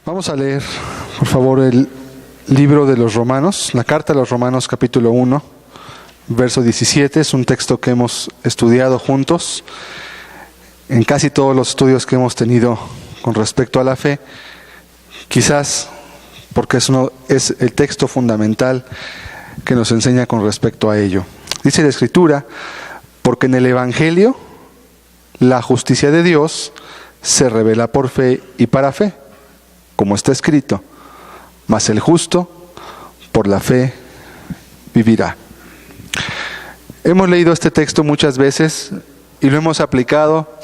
Vamos a leer, por favor, el libro de los Romanos, la carta a los Romanos capítulo 1, verso 17. Es un texto que hemos estudiado juntos en casi todos los estudios que hemos tenido con respecto a la fe, quizás porque es el texto fundamental que nos enseña con respecto a ello. Dice la Escritura: porque en el Evangelio la justicia de Dios se revela por fe y para fe, como está escrito: mas el justo por la fe vivirá. Hemos leído este texto muchas veces y lo hemos aplicado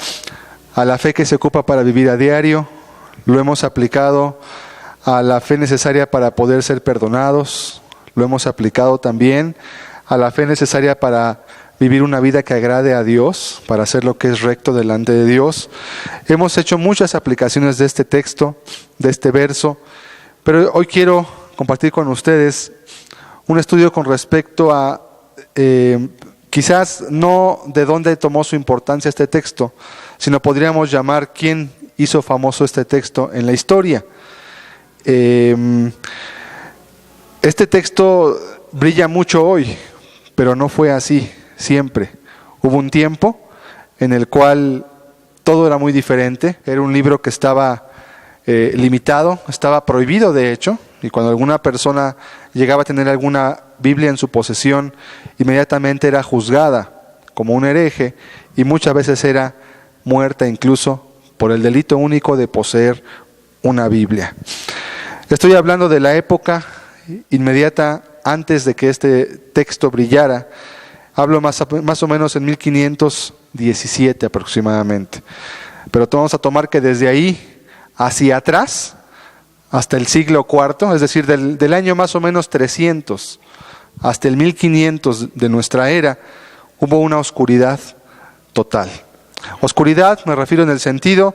a la fe que se ocupa para vivir a diario, lo hemos aplicado a la fe necesaria para poder ser perdonados, lo hemos aplicado también a la fe necesaria para vivir una vida que agrade a Dios, para hacer lo que es recto delante de Dios. Hemos hecho muchas aplicaciones de este texto, de este verso, pero hoy quiero compartir con ustedes un estudio con respecto a, quizás no de dónde tomó su importancia este texto, sino podríamos llamar quién hizo famoso este texto en la historia. Este texto brilla mucho hoy, pero no fue así siempre. Hubo un tiempo en el cual todo era muy diferente. Era un libro que estaba limitado, estaba prohibido de hecho, y cuando alguna persona llegaba a tener alguna Biblia en su posesión, inmediatamente era juzgada como un hereje y muchas veces era muerta incluso por el delito único de poseer una Biblia. Estoy hablando de la época inmediata antes de que este texto brillara. Hablo más o menos en 1517 aproximadamente. Pero vamos a tomar que desde ahí hacia atrás, hasta el siglo IV, es decir, del año más o menos 300 hasta el 1500 de nuestra era, hubo una oscuridad total. Oscuridad me refiero en el sentido,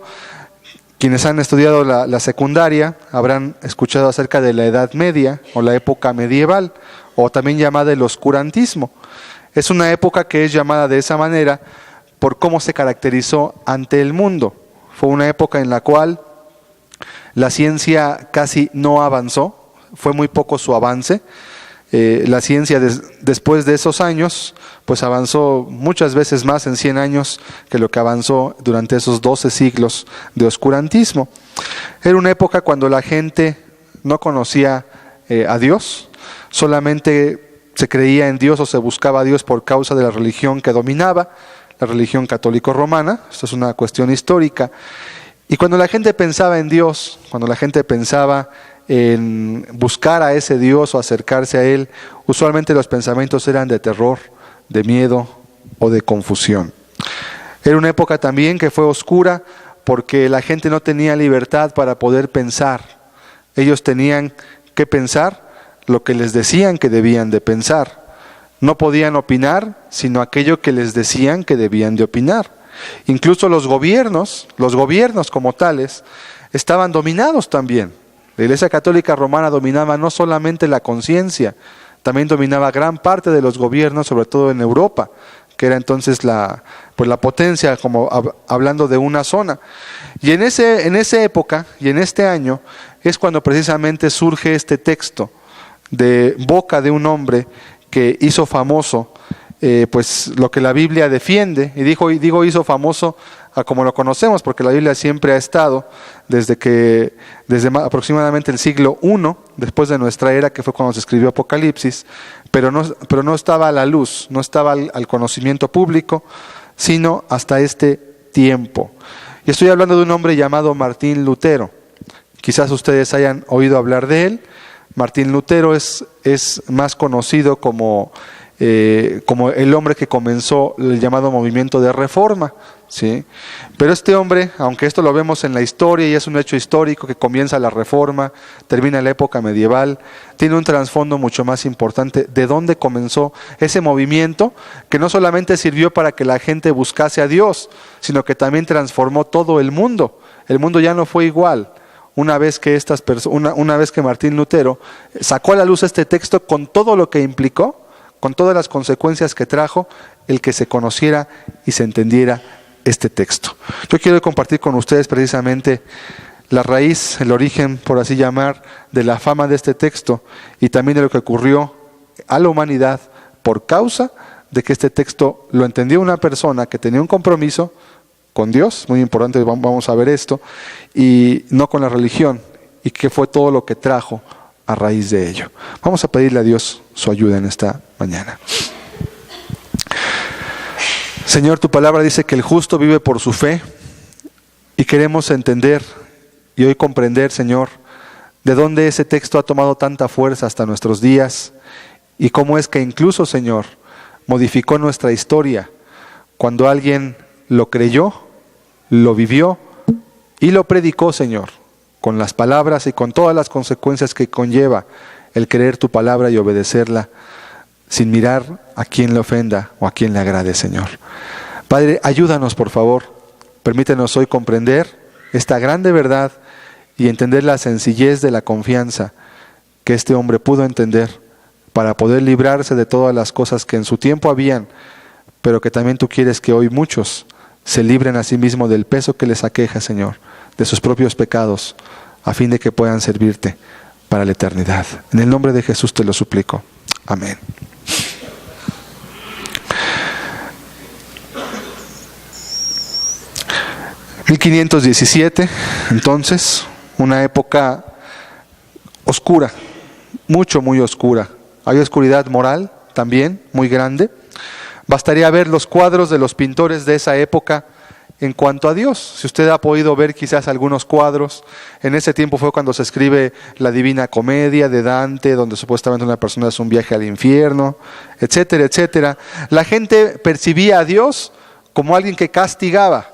quienes han estudiado la secundaria habrán escuchado acerca de la Edad Media o la época medieval, o también llamada el oscurantismo. Es una época que es llamada de esa manera por cómo se caracterizó ante el mundo. Fue una época en la cual la ciencia casi no avanzó, fue muy poco su avance. La ciencia después de esos años pues avanzó muchas veces más en 100 años que lo que avanzó durante esos 12 siglos de oscurantismo. Era una época cuando la gente no conocía a Dios, solamente se creía en Dios o se buscaba a Dios por causa de la religión que dominaba, la religión católico-romana. Esto es una cuestión histórica. Y cuando la gente pensaba en Dios, cuando la gente pensaba en buscar a ese Dios o acercarse a Él, usualmente los pensamientos eran de terror, de miedo o de confusión. Era una época también que fue oscura porque la gente no tenía libertad para poder pensar. Ellos tenían que pensar lo que les decían que debían de pensar. No podían opinar sino aquello que les decían que debían de opinar. Incluso los gobiernos como tales, estaban dominados también. La Iglesia Católica Romana dominaba no solamente la conciencia, también dominaba gran parte de los gobiernos, sobre todo en Europa, que era entonces la potencia, como hablando de una zona. Y en esa época y en este año es cuando precisamente surge este texto de boca de un hombre que hizo famoso pues lo que la Biblia defiende, y digo hizo famoso a como lo conocemos, porque la Biblia siempre ha estado desde aproximadamente el siglo I después de nuestra era, que fue cuando se escribió Apocalipsis, pero no estaba a la luz, no estaba al conocimiento público, sino hasta este tiempo. Y estoy hablando de un hombre llamado Martín Lutero. Quizás ustedes hayan oído hablar de él. Martín Lutero es más conocido como el hombre que comenzó el llamado movimiento de reforma, ¿sí? Pero este hombre, aunque esto lo vemos en la historia y es un hecho histórico que comienza la reforma, termina la época medieval, tiene un trasfondo mucho más importante de dónde comenzó ese movimiento, que no solamente sirvió para que la gente buscase a Dios, sino que también transformó todo el mundo. El mundo ya no fue igual. Una vez que Martín Lutero sacó a la luz este texto con todo lo que implicó, con todas las consecuencias que trajo el que se conociera y se entendiera este texto. Yo quiero compartir con ustedes precisamente la raíz, el origen, por así llamar, de la fama de este texto y también de lo que ocurrió a la humanidad por causa de que este texto lo entendió una persona que tenía un compromiso con Dios, muy importante, vamos a ver esto, y no con la religión, y que fue todo lo que trajo a raíz de ello. Vamos a pedirle a Dios su ayuda en esta mañana. Señor, tu palabra dice que el justo vive por su fe, y queremos entender y hoy comprender, Señor, de dónde ese texto ha tomado tanta fuerza hasta nuestros días, y cómo es que incluso, Señor, modificó nuestra historia cuando alguien lo creyó, lo vivió y lo predicó, Señor, con las palabras y con todas las consecuencias que conlleva el creer tu palabra y obedecerla sin mirar a quién le ofenda o a quién le agrade, Señor. Padre, ayúdanos, por favor. Permítenos hoy comprender esta grande verdad y entender la sencillez de la confianza que este hombre pudo entender para poder librarse de todas las cosas que en su tiempo habían, pero que también tú quieres que hoy muchos se libren a sí mismos del peso que les aqueja, Señor, de sus propios pecados, a fin de que puedan servirte para la eternidad. En el nombre de Jesús te lo suplico. Amén. (1517), entonces, una época oscura, muy oscura. Hay oscuridad moral también, muy grande. Bastaría ver los cuadros de los pintores de esa época en cuanto a Dios. Si usted ha podido ver quizás algunos cuadros, en ese tiempo fue cuando se escribe la Divina Comedia de Dante, donde supuestamente una persona hace un viaje al infierno, etcétera, etcétera. La gente percibía a Dios como alguien que castigaba,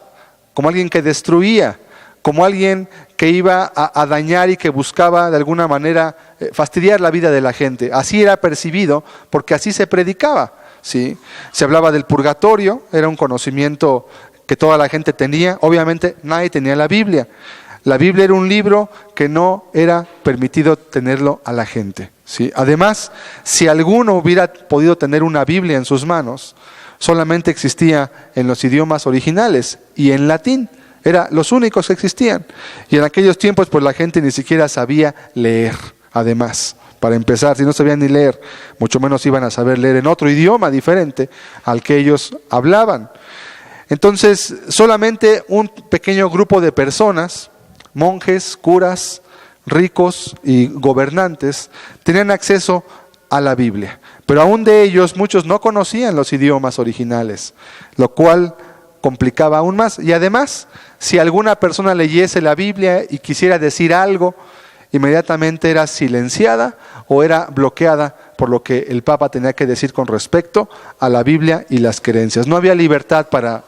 como alguien que destruía, como alguien que iba a dañar y que buscaba de alguna manera fastidiar la vida de la gente. Así era percibido, porque así se predicaba, ¿sí? Se hablaba del purgatorio, era un conocimiento que toda la gente tenía. Obviamente nadie tenía la Biblia. La Biblia era un libro que no era permitido tenerlo a la gente, ¿sí? Además, si alguno hubiera podido tener una Biblia en sus manos, solamente existía en los idiomas originales y en latín. Eran los únicos que existían. Y en aquellos tiempos pues la gente ni siquiera sabía leer, además. Para empezar, si no sabían ni leer, mucho menos iban a saber leer en otro idioma diferente al que ellos hablaban. Entonces, solamente un pequeño grupo de personas, monjes, curas, ricos y gobernantes, tenían acceso a la Biblia. Pero aún de ellos, muchos no conocían los idiomas originales, lo cual complicaba aún más. Y además, si alguna persona leyese la Biblia y quisiera decir algo, inmediatamente era silenciada o era bloqueada por lo que el Papa tenía que decir con respecto a la Biblia y las creencias. No había libertad para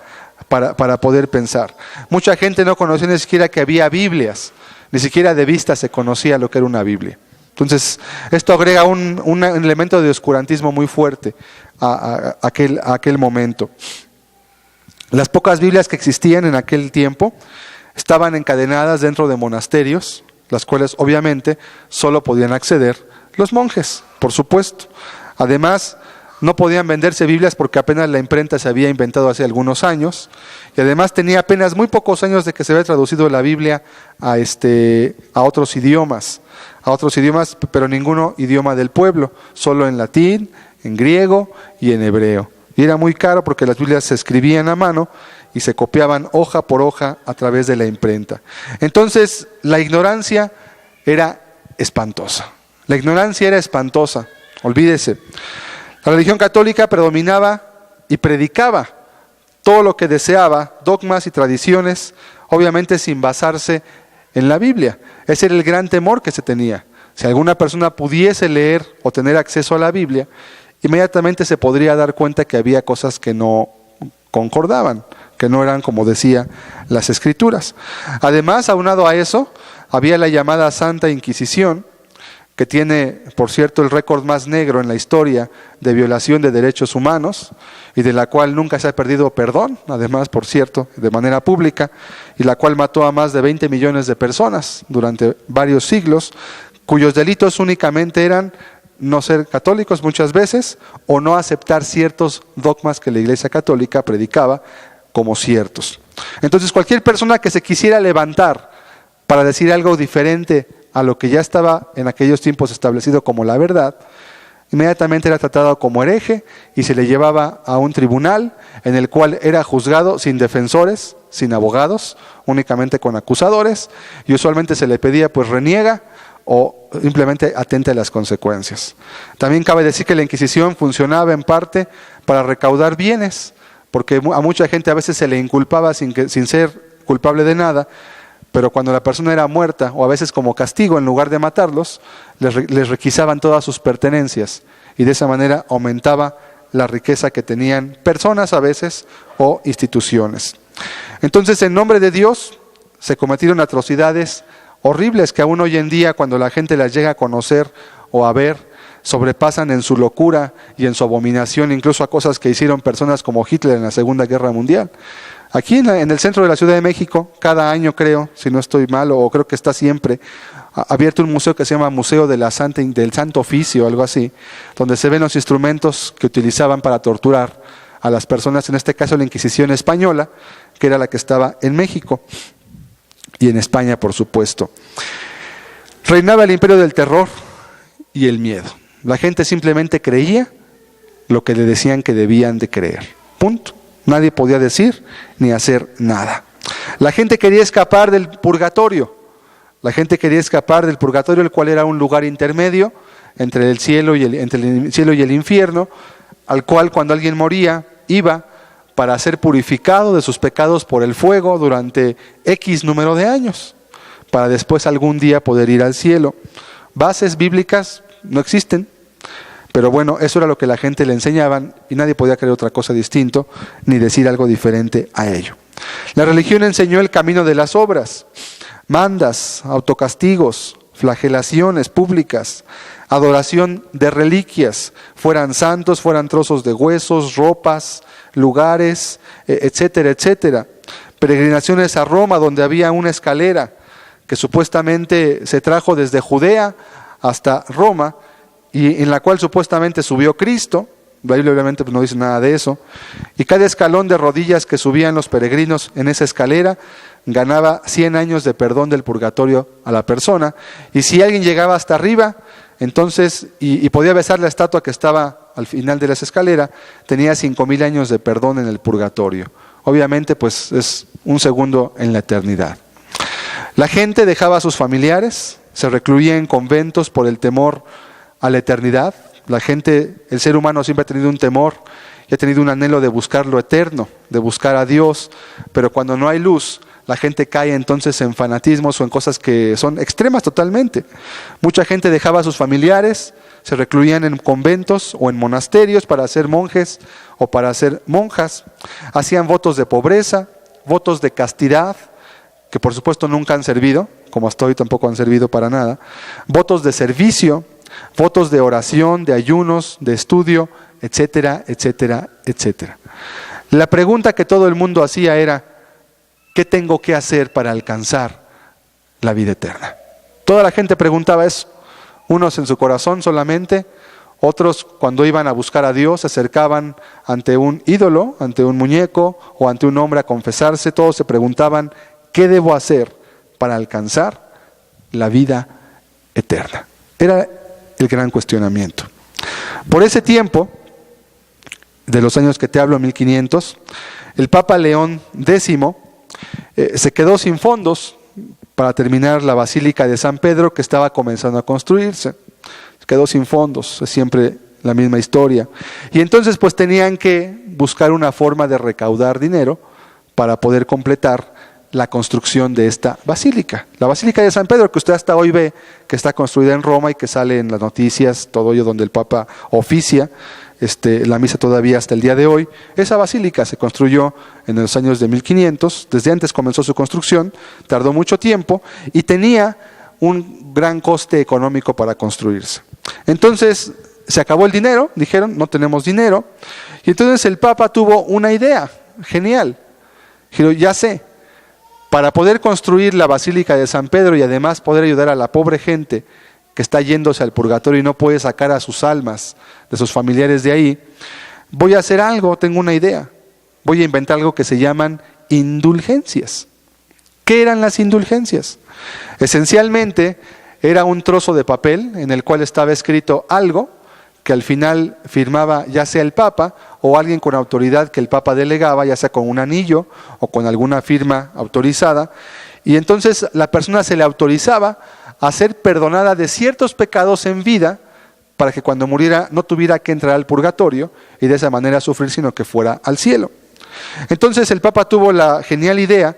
poder pensar. Mucha gente no conocía ni siquiera que había Biblias, ni siquiera de vista se conocía lo que era una Biblia. Entonces, esto agrega un elemento de oscurantismo muy fuerte a aquel momento. Las pocas Biblias que existían en aquel tiempo estaban encadenadas dentro de monasterios, las cuales obviamente solo podían acceder los monjes, por supuesto. Además, no podían venderse Biblias porque apenas la imprenta se había inventado hace algunos años, y además tenía apenas muy pocos años de que se había traducido la Biblia a otros idiomas, pero ninguno idioma del pueblo, solo en latín, en griego y en hebreo. Y era muy caro porque las Biblias se escribían a mano y se copiaban hoja por hoja a través de la imprenta. Entonces, la ignorancia era espantosa. La ignorancia era espantosa, olvídese. La religión católica predominaba y predicaba todo lo que deseaba, dogmas y tradiciones, obviamente sin basarse en la Biblia. Ese era el gran temor que se tenía. Si alguna persona pudiese leer o tener acceso a la Biblia, inmediatamente se podría dar cuenta que había cosas que no concordaban, que no eran como decía las Escrituras. Además, aunado a eso, había la llamada Santa Inquisición, que tiene, por cierto, el récord más negro en la historia de violación de derechos humanos, y de la cual nunca se ha perdido perdón, además, por cierto, de manera pública, y la cual mató a más de 20 millones de personas durante varios siglos, cuyos delitos únicamente eran no ser católicos muchas veces, o no aceptar ciertos dogmas que la Iglesia Católica predicaba como ciertos. Entonces, cualquier persona que se quisiera levantar para decir algo diferente a lo que ya estaba en aquellos tiempos establecido como la verdad, inmediatamente era tratado como hereje y se le llevaba a un tribunal en el cual era juzgado sin defensores, sin abogados, únicamente con acusadores, y usualmente se le pedía pues reniega o simplemente atente a las consecuencias. También cabe decir que la Inquisición funcionaba en parte para recaudar bienes, porque a mucha gente a veces se le inculpaba sin ser culpable de nada, pero cuando la persona era muerta, o a veces como castigo, en lugar de matarlos, les requisaban todas sus pertenencias, y de esa manera aumentaba la riqueza que tenían personas a veces o instituciones. Entonces, en nombre de Dios, se cometieron atrocidades horribles que aún hoy en día, cuando la gente las llega a conocer o a ver, sobrepasan en su locura y en su abominación, incluso a cosas que hicieron personas como Hitler en la Segunda Guerra Mundial. Aquí en el centro de la Ciudad de México, cada año creo, si no estoy mal, o creo que está siempre, abierto un museo que se llama Museo de del Santo Oficio, algo así, donde se ven los instrumentos que utilizaban para torturar a las personas, en este caso la Inquisición española, que era la que estaba en México y en España, por supuesto. Reinaba el imperio del terror y el miedo. La gente simplemente creía lo que le decían que debían de creer. Punto. Nadie podía decir ni hacer nada. La gente quería escapar del purgatorio. La gente quería escapar del purgatorio, el cual era un lugar intermedio entre el cielo y el infierno, al cual cuando alguien moría iba para ser purificado de sus pecados por el fuego durante X número de años, para después algún día poder ir al cielo. Bases bíblicas no existen. Pero bueno, eso era lo que la gente le enseñaban y nadie podía creer otra cosa distinto ni decir algo diferente a ello. La religión enseñó el camino de las obras, mandas, autocastigos, flagelaciones públicas, adoración de reliquias, fueran santos, fueran trozos de huesos, ropas, lugares, etcétera, etcétera. Peregrinaciones a Roma, donde había una escalera que supuestamente se trajo desde Judea hasta Roma, y en la cual supuestamente subió Cristo. La Biblia obviamente no dice nada de eso, y cada escalón de rodillas que subían los peregrinos en esa escalera ganaba 100 años de perdón del purgatorio a la persona, y si alguien llegaba hasta arriba, entonces, y podía besar la estatua que estaba al final de esa escalera, tenía 5,000 años de perdón en el purgatorio. Obviamente pues es un segundo en la eternidad. La gente dejaba a sus familiares, se recluía en conventos por el temor a la eternidad. La gente, el ser humano siempre ha tenido un temor y ha tenido un anhelo de buscar lo eterno, de buscar a Dios, pero cuando no hay luz, la gente cae entonces en fanatismos o en cosas que son extremas totalmente. Mucha gente dejaba a sus familiares, se recluían en conventos o en monasterios para ser monjes o para ser monjas, hacían votos de pobreza, votos de castidad, que por supuesto nunca han servido, como hasta hoy tampoco han servido para nada, votos de servicio, votos de oración, de ayunos, de estudio, etcétera, etcétera, etcétera. La pregunta que todo el mundo hacía era, ¿qué tengo que hacer para alcanzar la vida eterna? Toda la gente preguntaba eso, unos en su corazón solamente, otros cuando iban a buscar a Dios se acercaban ante un ídolo, ante un muñeco o ante un hombre a confesarse, todos se preguntaban, ¿qué debo hacer para alcanzar la vida eterna? Era el gran cuestionamiento. Por ese tiempo, de los años que te hablo, 1500, el Papa León X se quedó sin fondos para terminar la Basílica de San Pedro, que estaba comenzando a construirse. Se quedó sin fondos, es siempre la misma historia. Y entonces pues tenían que buscar una forma de recaudar dinero para poder completar la construcción de esta basílica. La Basílica de San Pedro, que usted hasta hoy ve que está construida en Roma y que sale en las noticias, todo ello donde el Papa oficia, la misa todavía hasta el día de hoy. Esa basílica se construyó en los años de 1500, desde antes comenzó su construcción, tardó mucho tiempo y tenía un gran coste económico para construirse. Entonces se acabó el dinero, dijeron, no tenemos dinero, y entonces el Papa tuvo una idea genial. Dijo, ya sé, para poder construir la Basílica de San Pedro y además poder ayudar a la pobre gente que está yéndose al purgatorio y no puede sacar a sus almas de sus familiares de ahí, voy a hacer algo, tengo una idea. Voy a inventar algo que se llaman indulgencias. ¿Qué eran las indulgencias? Esencialmente era un trozo de papel en el cual estaba escrito algo que al final firmaba ya sea el Papa o alguien con autoridad que el Papa delegaba, ya sea con un anillo o con alguna firma autorizada. Y entonces la persona se le autorizaba a ser perdonada de ciertos pecados en vida para que cuando muriera no tuviera que entrar al purgatorio y de esa manera sufrir, sino que fuera al cielo. Entonces el Papa tuvo la genial idea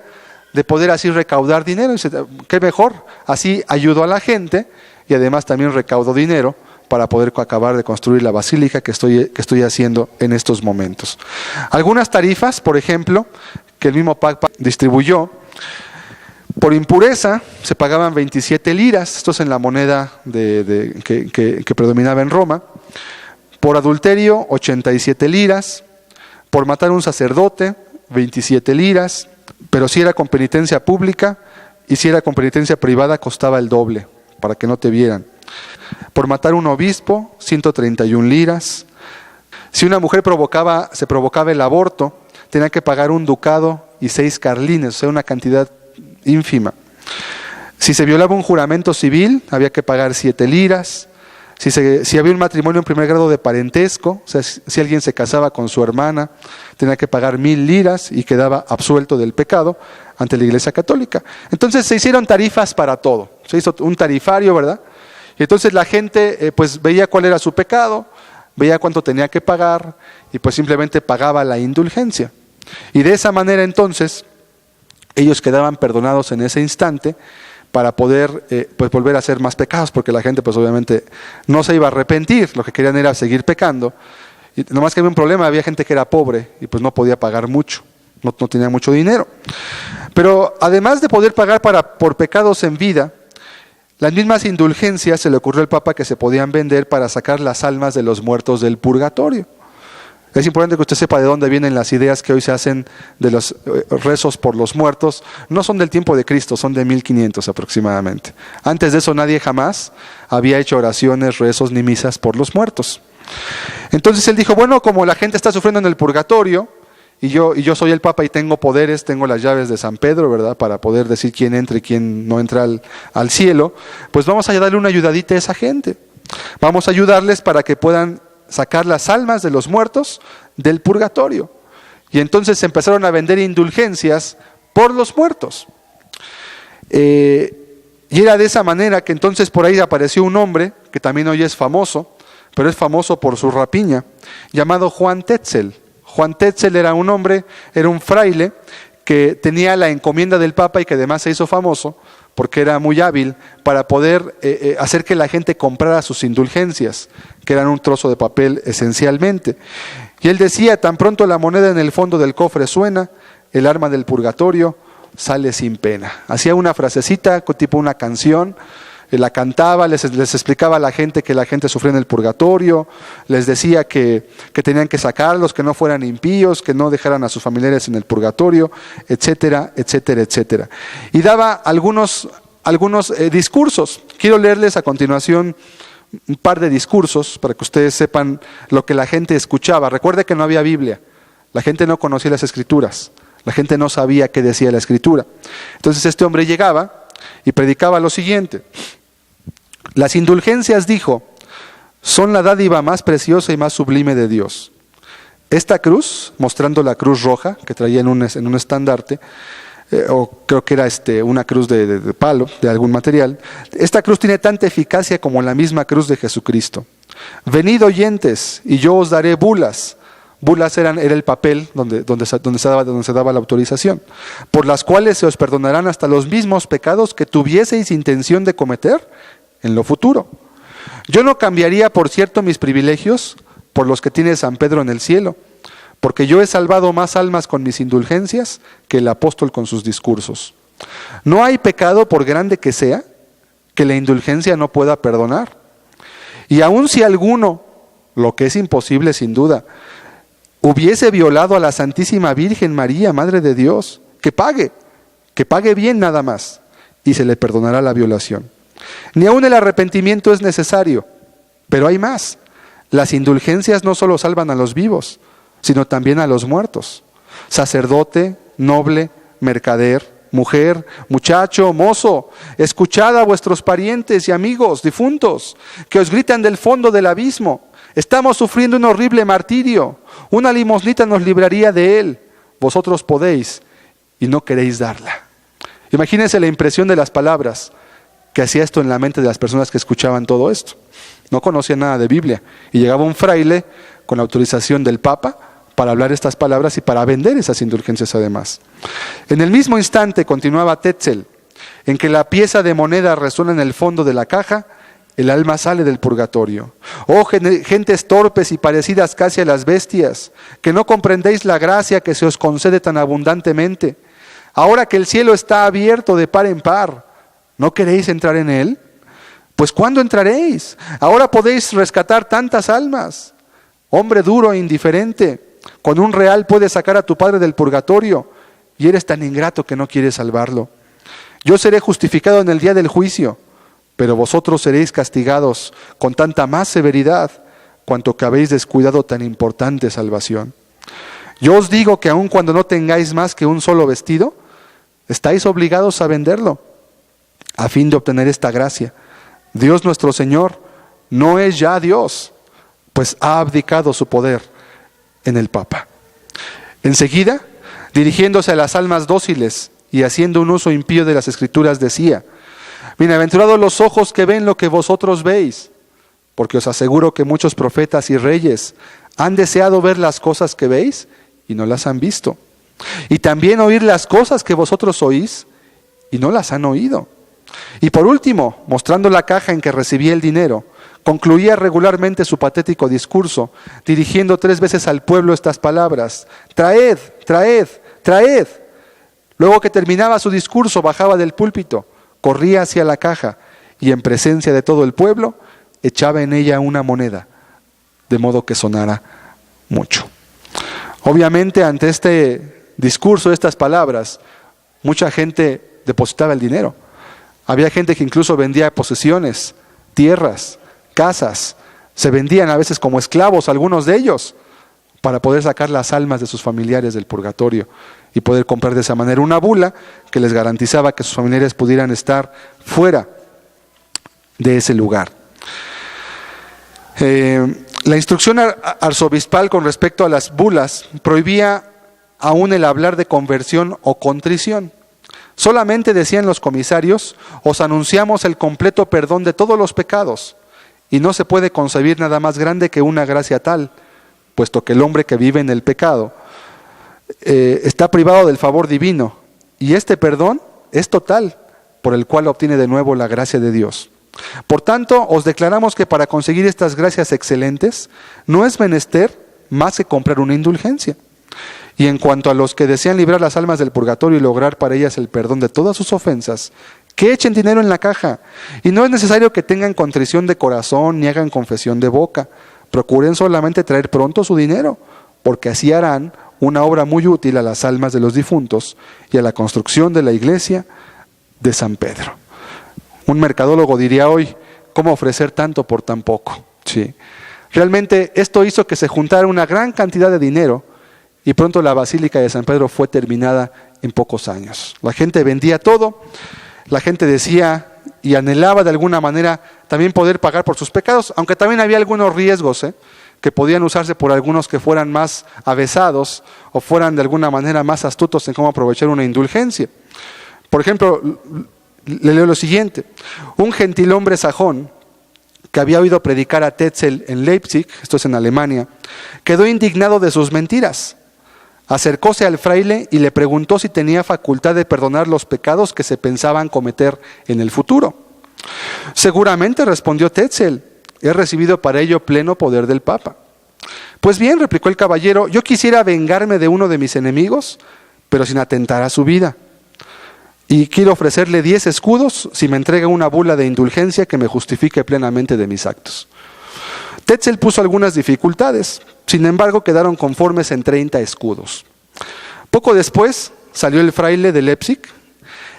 de poder así recaudar dinero. Y dice, ¿qué mejor? Así ayudó a la gente y además también recaudó dinero para poder acabar de construir la basílica que estoy haciendo en estos momentos. Algunas tarifas, por ejemplo, que el mismo Papa distribuyó. Por impureza se pagaban 27 liras, esto es en la moneda que predominaba en Roma. Por adulterio, 87 liras. Por matar a un sacerdote, 27 liras. Pero si era con penitencia pública y si era con penitencia privada, costaba el doble, para que no te vieran. Por matar a un obispo, 131 liras. Si una mujer se provocaba el aborto, tenía que pagar un ducado y 6 carlines, o sea, una cantidad ínfima. Si se violaba un juramento civil, había que pagar 7 liras. Si había un matrimonio en primer grado de parentesco, o sea, si alguien se casaba con su hermana, tenía que pagar 1000 liras y quedaba absuelto del pecado ante la Iglesia Católica. Entonces se hicieron tarifas para todo. Se hizo un tarifario, ¿verdad? Y entonces la gente pues veía cuál era su pecado, veía cuánto tenía que pagar y pues simplemente pagaba la indulgencia. Y de esa manera entonces ellos quedaban perdonados en ese instante para poder pues volver a hacer más pecados, porque la gente pues obviamente no se iba a arrepentir, lo que querían era seguir pecando. Y nomás que había un problema, había gente que era pobre y pues no podía pagar mucho, no tenía mucho dinero. Pero además de poder pagar por pecados en vida, las mismas indulgencias se le ocurrió al Papa que se podían vender para sacar las almas de los muertos del purgatorio. Es importante que usted sepa de dónde vienen las ideas que hoy se hacen de los rezos por los muertos. No son del tiempo de Cristo, son de 1500 aproximadamente. Antes de eso nadie jamás había hecho oraciones, rezos ni misas por los muertos. Entonces él dijo, bueno, como la gente está sufriendo en el purgatorio, y yo soy el Papa y tengo poderes, tengo las llaves de San Pedro, ¿verdad? Para poder decir quién entra y quién no entra al cielo, pues vamos a darle una ayudadita a esa gente. Vamos a ayudarles para que puedan sacar las almas de los muertos del purgatorio. Y entonces se empezaron a vender indulgencias por los muertos. Y era de esa manera que entonces por ahí apareció un hombre, que también hoy es famoso, pero es famoso por su rapiña, llamado Juan Tetzel. Juan Tetzel era un hombre, era un fraile que tenía la encomienda del Papa y que además se hizo famoso porque era muy hábil para poder hacer que la gente comprara sus indulgencias, que eran un trozo de papel esencialmente. Y él decía, tan pronto la moneda en el fondo del cofre suena, el arma del purgatorio sale sin pena. Hacía una frasecita, tipo una canción, la cantaba, les explicaba a la gente que la gente sufría en el purgatorio, les decía que tenían que sacarlos, que no fueran impíos, que no dejaran a sus familiares en el purgatorio, etcétera, etcétera, etcétera. Y daba algunos discursos. Quiero leerles a continuación un par de discursos para que ustedes sepan lo que la gente escuchaba. Recuerde que no había Biblia, la gente no conocía las Escrituras, la gente no sabía qué decía la Escritura. Entonces este hombre llegaba y predicaba lo siguiente: las indulgencias, dijo, son la dádiva más preciosa y más sublime de Dios. Esta cruz, mostrando la cruz roja que traía en un estandarte, o creo que era una cruz de palo, de algún material, esta cruz tiene tanta eficacia como la misma cruz de Jesucristo. Venid oyentes, y yo os daré bulas. Bulas era el papel donde se daba la autorización, por las cuales se os perdonarán hasta los mismos pecados que tuvieseis intención de cometer en lo futuro. Yo no cambiaría, por cierto, mis privilegios por los que tiene San Pedro en el cielo, porque yo he salvado más almas con mis indulgencias que el apóstol con sus discursos. No hay pecado, por grande que sea, que la indulgencia no pueda perdonar. Y aun si alguno, lo que es imposible sin duda, hubiese violado a la Santísima Virgen María, Madre de Dios, que pague bien nada más, y se le perdonará la violación. Ni aun el arrepentimiento es necesario, pero hay más. Las indulgencias no solo salvan a los vivos, sino también a los muertos. Sacerdote, noble, mercader, mujer, muchacho, mozo, escuchad a vuestros parientes y amigos difuntos que os gritan del fondo del abismo. Estamos sufriendo un horrible martirio. Una limosnita nos libraría de él. Vosotros podéis y no queréis darla. Imagínense la impresión de las palabras que hacía esto en la mente de las personas que escuchaban todo esto. No conocían nada de Biblia. Y llegaba un fraile con la autorización del Papa para hablar estas palabras y para vender esas indulgencias además. En el mismo instante, continuaba Tetzel, en que la pieza de moneda resuena en el fondo de la caja, el alma sale del purgatorio. Oh, gentes torpes y parecidas casi a las bestias, que no comprendéis la gracia que se os concede tan abundantemente. Ahora que el cielo está abierto de par en par, ¿no queréis entrar en él? Pues ¿cuándo entraréis? Ahora podéis rescatar tantas almas. Hombre duro e indiferente, con un real puedes sacar a tu padre del purgatorio y eres tan ingrato que no quieres salvarlo. Yo seré justificado en el día del juicio, pero vosotros seréis castigados con tanta más severidad cuanto que habéis descuidado tan importante salvación. Yo os digo que aun cuando no tengáis más que un solo vestido, estáis obligados a venderlo, a fin de obtener esta gracia. Dios nuestro Señor no es ya Dios, pues ha abdicado su poder en el Papa. Enseguida, dirigiéndose a las almas dóciles y haciendo un uso impío de las Escrituras, decía: bienaventurados los ojos que ven lo que vosotros veis, porque os aseguro que muchos profetas y reyes han deseado ver las cosas que veis y no las han visto, y también oír las cosas que vosotros oís y no las han oído. Y por último, mostrando la caja en que recibía el dinero, concluía regularmente su patético discurso, dirigiendo 3 veces al pueblo estas palabras: traed, traed, traed. Luego que terminaba su discurso, bajaba del púlpito, corría hacia la caja y en presencia de todo el pueblo, echaba en ella una moneda, de modo que sonara mucho. Obviamente, ante este discurso, estas palabras, mucha gente depositaba el dinero. Había gente que incluso vendía posesiones, tierras, casas. Se vendían a veces como esclavos, algunos de ellos, para poder sacar las almas de sus familiares del purgatorio y poder comprar de esa manera una bula que les garantizaba que sus familiares pudieran estar fuera de ese lugar. La instrucción arzobispal con respecto a las bulas prohibía aún el hablar de conversión o contrición. Solamente decían los comisarios: os anunciamos el completo perdón de todos los pecados, y no se puede concebir nada más grande que una gracia tal, puesto que el hombre que vive en el pecado está privado del favor divino, y este perdón es total, por el cual obtiene de nuevo la gracia de Dios. Por tanto, os declaramos que para conseguir estas gracias excelentes, no es menester más que comprar una indulgencia. Y en cuanto a los que desean librar las almas del purgatorio y lograr para ellas el perdón de todas sus ofensas, que echen dinero en la caja. Y no es necesario que tengan contrición de corazón ni hagan confesión de boca. Procuren solamente traer pronto su dinero, porque así harán una obra muy útil a las almas de los difuntos y a la construcción de la iglesia de San Pedro. Un mercadólogo diría hoy: ¿cómo ofrecer tanto por tan poco? Sí. Realmente esto hizo que se juntara una gran cantidad de dinero y pronto la Basílica de San Pedro fue terminada en pocos años. La gente vendía todo, la gente decía y anhelaba de alguna manera también poder pagar por sus pecados, aunque también había algunos riesgos que podían usarse por algunos que fueran más avesados o fueran de alguna manera más astutos en cómo aprovechar una indulgencia. Por ejemplo, le leo lo siguiente: un gentilhombre sajón que había oído predicar a Tetzel en Leipzig, esto es en Alemania, quedó indignado de sus mentiras. Acercóse al fraile y le preguntó si tenía facultad de perdonar los pecados que se pensaban cometer en el futuro. Seguramente, respondió Tetzel, he recibido para ello pleno poder del Papa. Pues bien, replicó el caballero, yo quisiera vengarme de uno de mis enemigos, pero sin atentar a su vida. Y quiero ofrecerle 10 escudos si me entrega una bula de indulgencia que me justifique plenamente de mis actos. Tetzel puso algunas dificultades, sin embargo quedaron conformes en 30 escudos. Poco después salió el fraile de Leipzig.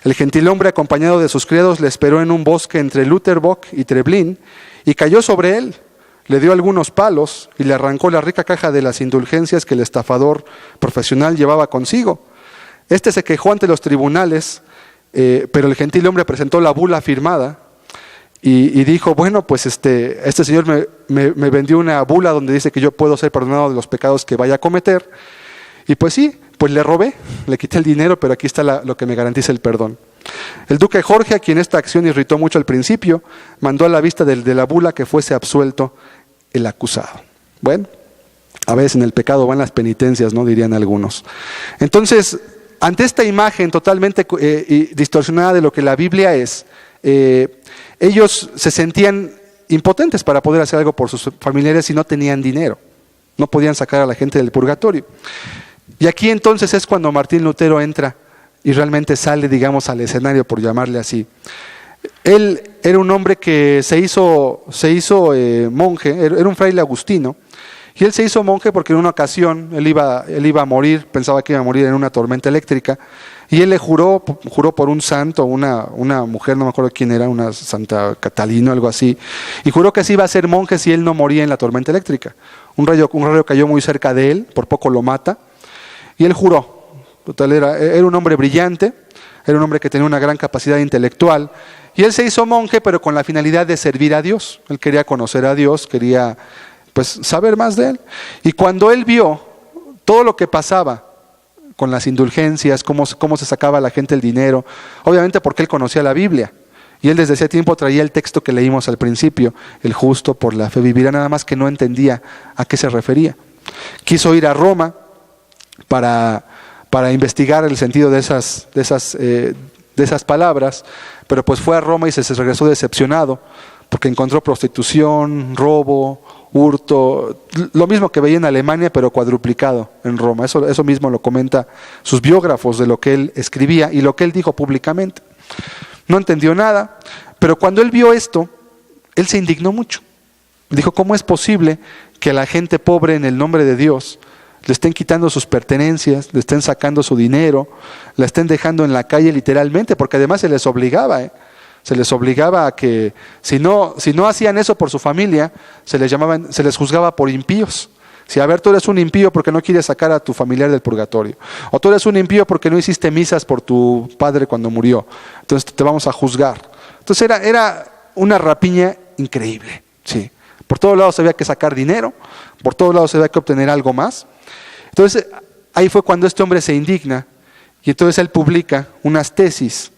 El gentilhombre, acompañado de sus criados, le esperó en un bosque entre Lutherbock y Treblin y cayó sobre él. Le dio algunos palos y le arrancó la rica caja de las indulgencias que el estafador profesional llevaba consigo. Este se quejó ante los tribunales, pero el gentil hombre presentó la bula firmada y dijo, bueno, pues este señor me vendió una bula donde dice que yo puedo ser perdonado de los pecados que vaya a cometer. Y pues sí, pues le robé, le quité el dinero, pero aquí está lo que me garantiza el perdón. El duque Jorge, a quien esta acción irritó mucho al principio, mandó a la vista de la bula que fuese absuelto el acusado. Bueno, a veces en el pecado van las penitencias, ¿no? Dirían algunos. Entonces, ante esta imagen totalmente distorsionada de lo que la Biblia es, ellos se sentían impotentes para poder hacer algo por sus familiares si no tenían dinero. No podían sacar a la gente del purgatorio. Y aquí entonces es cuando Martín Lutero entra y realmente sale, digamos, al escenario, por llamarle así. Él era un hombre que se hizo monje, era un fraile agustino, y él se hizo monje porque en una ocasión él iba a morir, pensaba que iba a morir en una tormenta eléctrica, y él le juró por un santo, una mujer, no me acuerdo quién era, una Santa Catalina o algo así, y juró que se iba a ser monje si él no moría en la tormenta eléctrica. Un rayo cayó muy cerca de él, por poco lo mata, y él juró. Total, era un hombre brillante, era un hombre que tenía una gran capacidad intelectual, y él se hizo monje, pero con la finalidad de servir a Dios. Él quería conocer a Dios, quería pues saber más de él. Y cuando él vio todo lo que pasaba con las indulgencias, cómo se sacaba a la gente el dinero, obviamente porque él conocía la Biblia, y él desde ese tiempo traía el texto que leímos al principio, el justo por la fe vivirá, nada más que no entendía a qué se refería. Quiso ir a Roma para investigar el sentido de esas palabras, pero pues fue a Roma y se regresó decepcionado, porque encontró prostitución, robo, hurto, lo mismo que veía en Alemania, pero cuadruplicado en Roma. Eso mismo lo comenta sus biógrafos de lo que él escribía y lo que él dijo públicamente. No entendió nada, pero cuando él vio esto, él se indignó mucho. Dijo, ¿cómo es posible que a la gente pobre en el nombre de Dios le estén quitando sus pertenencias, le estén sacando su dinero, la estén dejando en la calle literalmente? Porque además se les obligaba, se les obligaba a que si no hacían eso por su familia, se les juzgaba por impíos. Si, a ver, tú eres un impío porque no quieres sacar a tu familiar del purgatorio, o tú eres un impío porque no hiciste misas por tu padre cuando murió, entonces te vamos a juzgar. Entonces era una rapiña increíble, sí. Por todos lados había que sacar dinero, por todos lados había que obtener algo más. Entonces ahí fue cuando este hombre se indigna, y entonces él publica unas tesis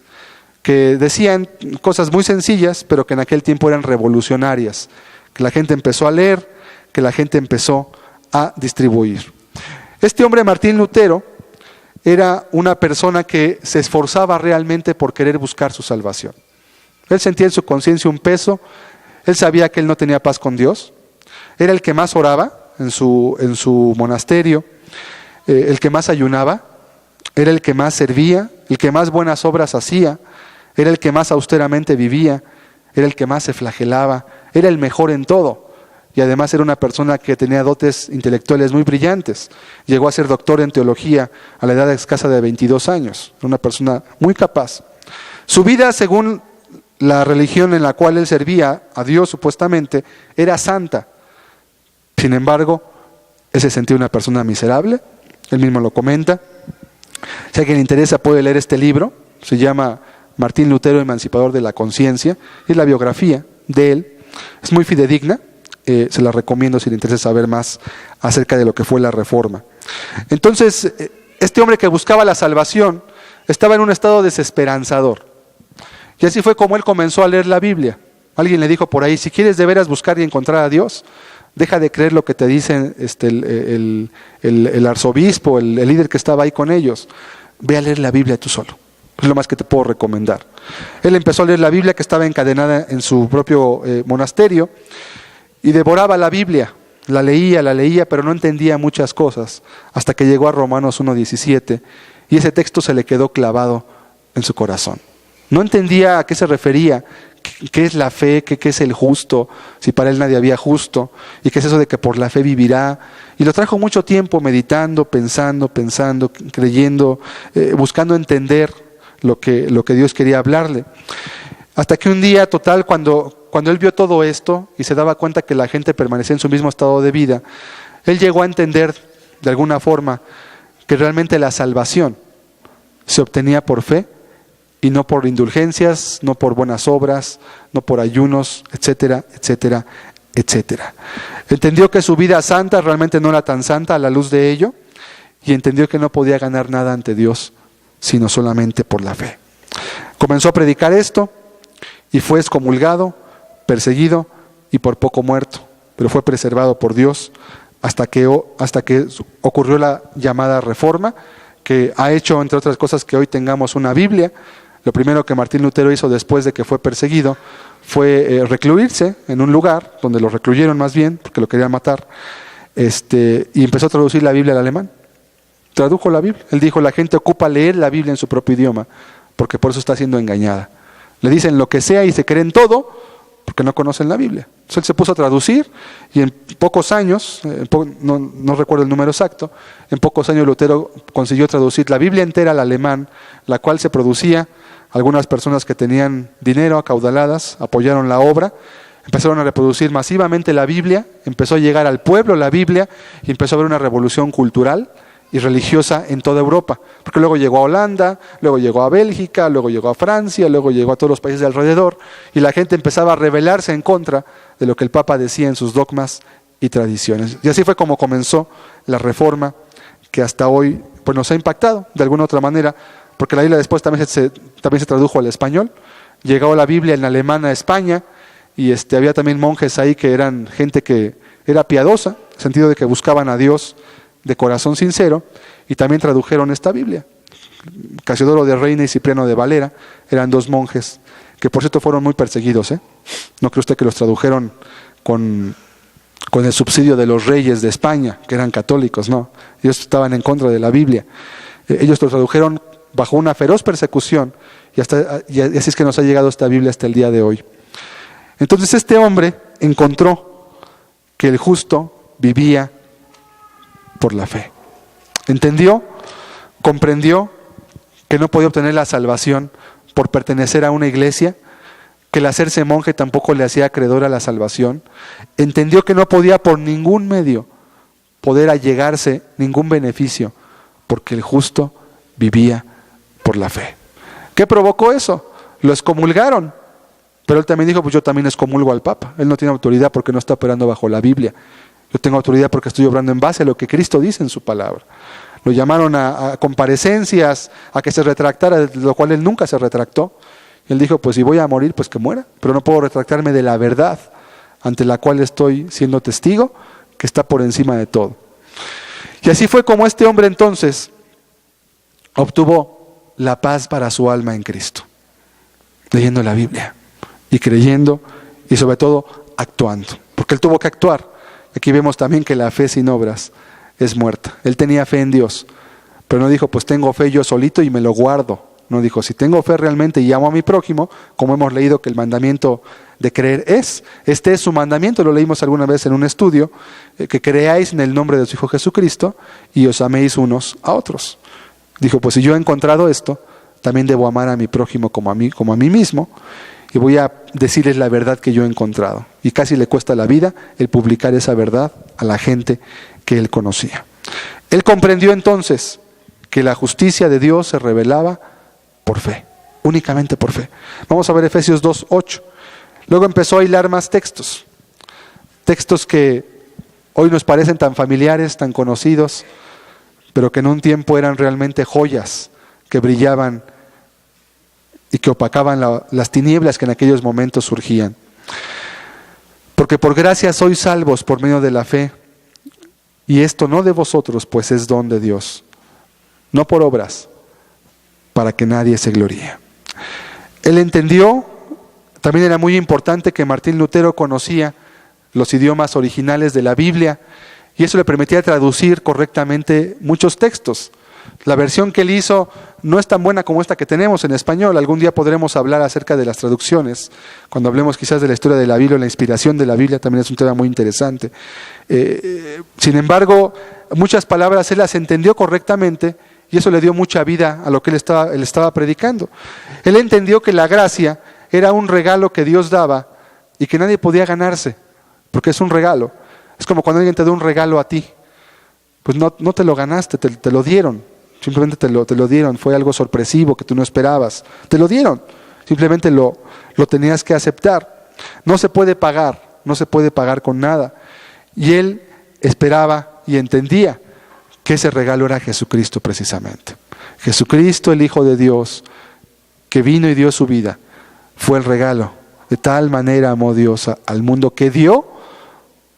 que decían cosas muy sencillas, pero que en aquel tiempo eran revolucionarias, que la gente empezó a leer, que la gente empezó a distribuir. Este hombre, Martín Lutero, era una persona que se esforzaba realmente por querer buscar su salvación. Él sentía en su conciencia un peso, él sabía que él no tenía paz con Dios, era el que más oraba en su monasterio, el que más ayunaba, era el que más servía, el que más buenas obras hacía, era el que más austeramente vivía, era el que más se flagelaba, era el mejor en todo. Y además era una persona que tenía dotes intelectuales muy brillantes. Llegó a ser doctor en teología a la edad escasa de 22 años. Era una persona muy capaz. Su vida, según la religión en la cual él servía a Dios supuestamente, era santa. Sin embargo, él se sentía una persona miserable. Él mismo lo comenta. Si a alguien le interesa puede leer este libro. Se llama Martín Lutero, Emancipador de la Conciencia. Es la biografía de él. Es muy fidedigna. Se la recomiendo si le interesa saber más acerca de lo que fue la Reforma. Entonces, este hombre que buscaba la salvación estaba en un estado desesperanzador. Y así fue como él comenzó a leer la Biblia. Alguien le dijo por ahí, si quieres de veras buscar y encontrar a Dios, deja de creer lo que te dicen el arzobispo, el líder que estaba ahí con ellos. Ve a leer la Biblia tú solo. Es lo más que te puedo recomendar. Él empezó a leer la Biblia, que estaba encadenada en su propio monasterio, y devoraba la Biblia, la leía, pero no entendía muchas cosas, hasta que llegó a Romanos 1:17, y ese texto se le quedó clavado en su corazón. No entendía a qué se refería, qué es la fe, qué es el justo, si para él nadie había justo, y qué es eso de que por la fe vivirá. Y lo trajo mucho tiempo meditando, pensando, creyendo, buscando entender lo que Dios quería hablarle. Hasta que un día, total, cuando él vio todo esto y se daba cuenta que la gente permanecía en su mismo estado de vida, él llegó a entender de alguna forma que realmente la salvación se obtenía por fe y no por indulgencias, no por buenas obras, no por ayunos, etcétera, etcétera, etcétera. Entendió que su vida santa realmente no era tan santa a la luz de ello, y entendió que no podía ganar nada ante Dios, sino solamente por la fe. Comenzó a predicar esto y fue excomulgado, perseguido y por poco muerto, pero fue preservado por Dios hasta que ocurrió la llamada Reforma, que ha hecho, entre otras cosas, que hoy tengamos una Biblia. Lo primero que Martín Lutero hizo después de que fue perseguido fue recluirse en un lugar, donde lo recluyeron más bien, porque lo querían matar, y empezó a traducir la Biblia al alemán. Tradujo la Biblia. Él dijo, la gente ocupa leer la Biblia en su propio idioma, porque por eso está siendo engañada. Le dicen lo que sea y se creen todo, porque no conocen la Biblia. Entonces él se puso a traducir, y en pocos años, no recuerdo el número exacto, en pocos años Lutero consiguió traducir la Biblia entera al alemán, la cual se producía. Algunas personas que tenían dinero, acaudaladas, apoyaron la obra, empezaron a reproducir masivamente la Biblia, empezó a llegar al pueblo la Biblia, y empezó a haber una revolución cultural y religiosa en toda Europa, porque luego llegó a Holanda, luego llegó a Bélgica, luego llegó a Francia, luego llegó a todos los países de alrededor, y la gente empezaba a rebelarse en contra de lo que el Papa decía en sus dogmas y tradiciones. Y así fue como comenzó la Reforma, que hasta hoy pues nos ha impactado de alguna otra manera, porque la Biblia después también se tradujo al español. Llegó la Biblia en alemán a España, y había también monjes ahí que eran gente que era piadosa, en el sentido de que buscaban a Dios de corazón sincero, y también tradujeron esta Biblia. Casiodoro de Reina y Cipriano de Valera eran dos monjes, que por cierto fueron muy perseguidos. No cree usted que los tradujeron con el subsidio de los reyes de España, que eran católicos, no. Ellos estaban en contra de la Biblia. Ellos lo tradujeron bajo una feroz persecución, y así es que nos ha llegado esta Biblia hasta el día de hoy. Entonces este hombre encontró que el justo vivía por la fe. Entendió, comprendió que no podía obtener la salvación por pertenecer a una iglesia, que el hacerse monje tampoco le hacía acreedor a la salvación. Entendió que no podía por ningún medio poder allegarse ningún beneficio, porque el justo vivía por la fe. ¿Qué provocó eso? Lo excomulgaron, pero él también dijo, pues yo también excomulgo al Papa. Él no tiene autoridad porque no está operando bajo la Biblia. Yo tengo autoridad porque estoy obrando en base a lo que Cristo dice en su palabra. Lo llamaron a comparecencias, a que se retractara, de lo cual él nunca se retractó. Y él dijo, pues si voy a morir, pues que muera, pero no puedo retractarme de la verdad ante la cual estoy siendo testigo, que está por encima de todo. Y así fue como este hombre entonces obtuvo la paz para su alma en Cristo, leyendo la Biblia y creyendo, y sobre todo actuando, porque él tuvo que actuar. Aquí vemos también que la fe sin obras es muerta. Él tenía fe en Dios, pero no dijo, pues tengo fe yo solito y me lo guardo. No dijo, si tengo fe realmente y amo a mi prójimo, como hemos leído que el mandamiento de creer este es su mandamiento, lo leímos alguna vez en un estudio, que creáis en el nombre de su Hijo Jesucristo y os améis unos a otros. Dijo, pues si yo he encontrado esto, también debo amar a mi prójimo como a mí mismo, y voy a decirles la verdad que yo he encontrado. Y casi le cuesta la vida el publicar esa verdad a la gente que él conocía. Él comprendió entonces que la justicia de Dios se revelaba por fe, únicamente por fe. Vamos a ver Efesios 2:8. Luego empezó a hilar más textos que hoy nos parecen tan familiares, tan conocidos, pero que en un tiempo eran realmente joyas que brillaban y que opacaban las tinieblas que en aquellos momentos surgían. Porque por gracia sois salvos por medio de la fe, y esto no de vosotros, pues es don de Dios, no por obras, para que nadie se gloríe. Él entendió, también era muy importante que Martín Lutero conocía los idiomas originales de la Biblia, y eso le permitía traducir correctamente muchos textos. La versión que él hizo no es tan buena como esta que tenemos en español. Algún día podremos hablar acerca de las traducciones. Cuando hablemos quizás de la historia de la Biblia, la inspiración de la Biblia, también es un tema muy interesante. Sin embargo, muchas palabras él las entendió correctamente, y eso le dio mucha vida a lo que él estaba predicando. Él entendió que la gracia era un regalo que Dios daba y que nadie podía ganarse, porque es un regalo. Es como cuando alguien te da un regalo a ti. Pues no te lo ganaste, te lo dieron. Simplemente te lo dieron. Fue algo sorpresivo que tú no esperabas. Te lo dieron. Simplemente lo tenías que aceptar. No se puede pagar. No se puede pagar con nada. Y él esperaba y entendía que ese regalo era Jesucristo precisamente. Jesucristo, el Hijo de Dios, que vino y dio su vida, fue el regalo. De tal manera amó Dios al mundo que dio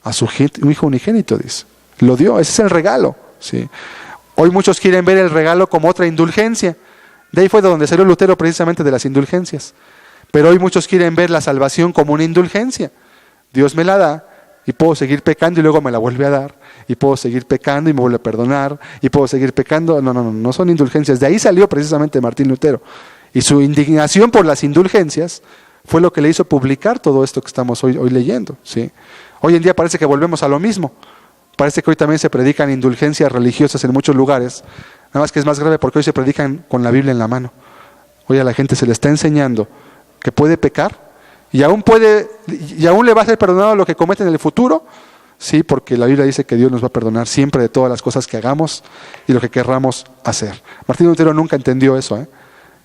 a su Hijo unigénito, dice. Lo dio, ese es el regalo. ¿Sí? Hoy muchos quieren ver el regalo como otra indulgencia. De ahí fue de donde salió Lutero, precisamente de las indulgencias. Pero hoy muchos quieren ver la salvación como una indulgencia. Dios me la da y puedo seguir pecando y luego me la vuelve a dar. Y puedo seguir pecando y me vuelve a perdonar. Y puedo seguir pecando. No son indulgencias. De ahí salió precisamente Martín Lutero. Y su indignación por las indulgencias fue lo que le hizo publicar todo esto que estamos hoy leyendo. ¿Sí? Hoy en día parece que volvemos a lo mismo. Parece que hoy también se predican indulgencias religiosas en muchos lugares. Nada más que es más grave porque hoy se predican con la Biblia en la mano. Hoy a la gente se le está enseñando que puede pecar y aún le va a ser perdonado lo que comete en el futuro. Sí, porque la Biblia dice que Dios nos va a perdonar siempre de todas las cosas que hagamos y lo que querramos hacer. Martín Lutero nunca entendió eso.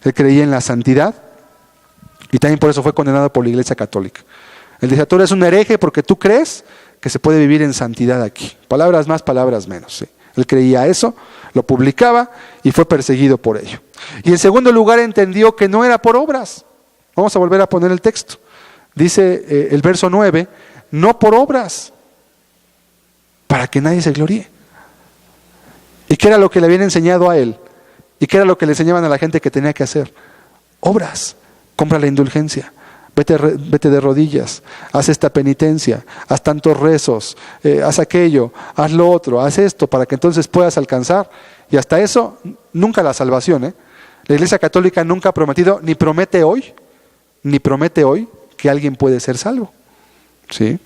Él creía en la santidad y también por eso fue condenado por la Iglesia Católica. Él decía, tú eres un hereje porque tú crees que se puede vivir en santidad aquí. Palabras más, palabras menos. ¿Sí? Él creía eso, lo publicaba y fue perseguido por ello. Y en segundo lugar entendió que no era por obras. Vamos a volver a poner el texto. Dice el verso 9, no por obras, para que nadie se gloríe. ¿Y qué era lo que le habían enseñado a él? ¿Y qué era lo que le enseñaban a la gente que tenía que hacer? Obras. Compra la indulgencia. Vete de rodillas, haz esta penitencia, haz tantos rezos, haz aquello, haz lo otro, haz esto para que entonces puedas alcanzar. Y hasta eso, nunca la salvación. La Iglesia Católica nunca ha prometido, ni promete hoy que alguien puede ser salvo. ¿Sí?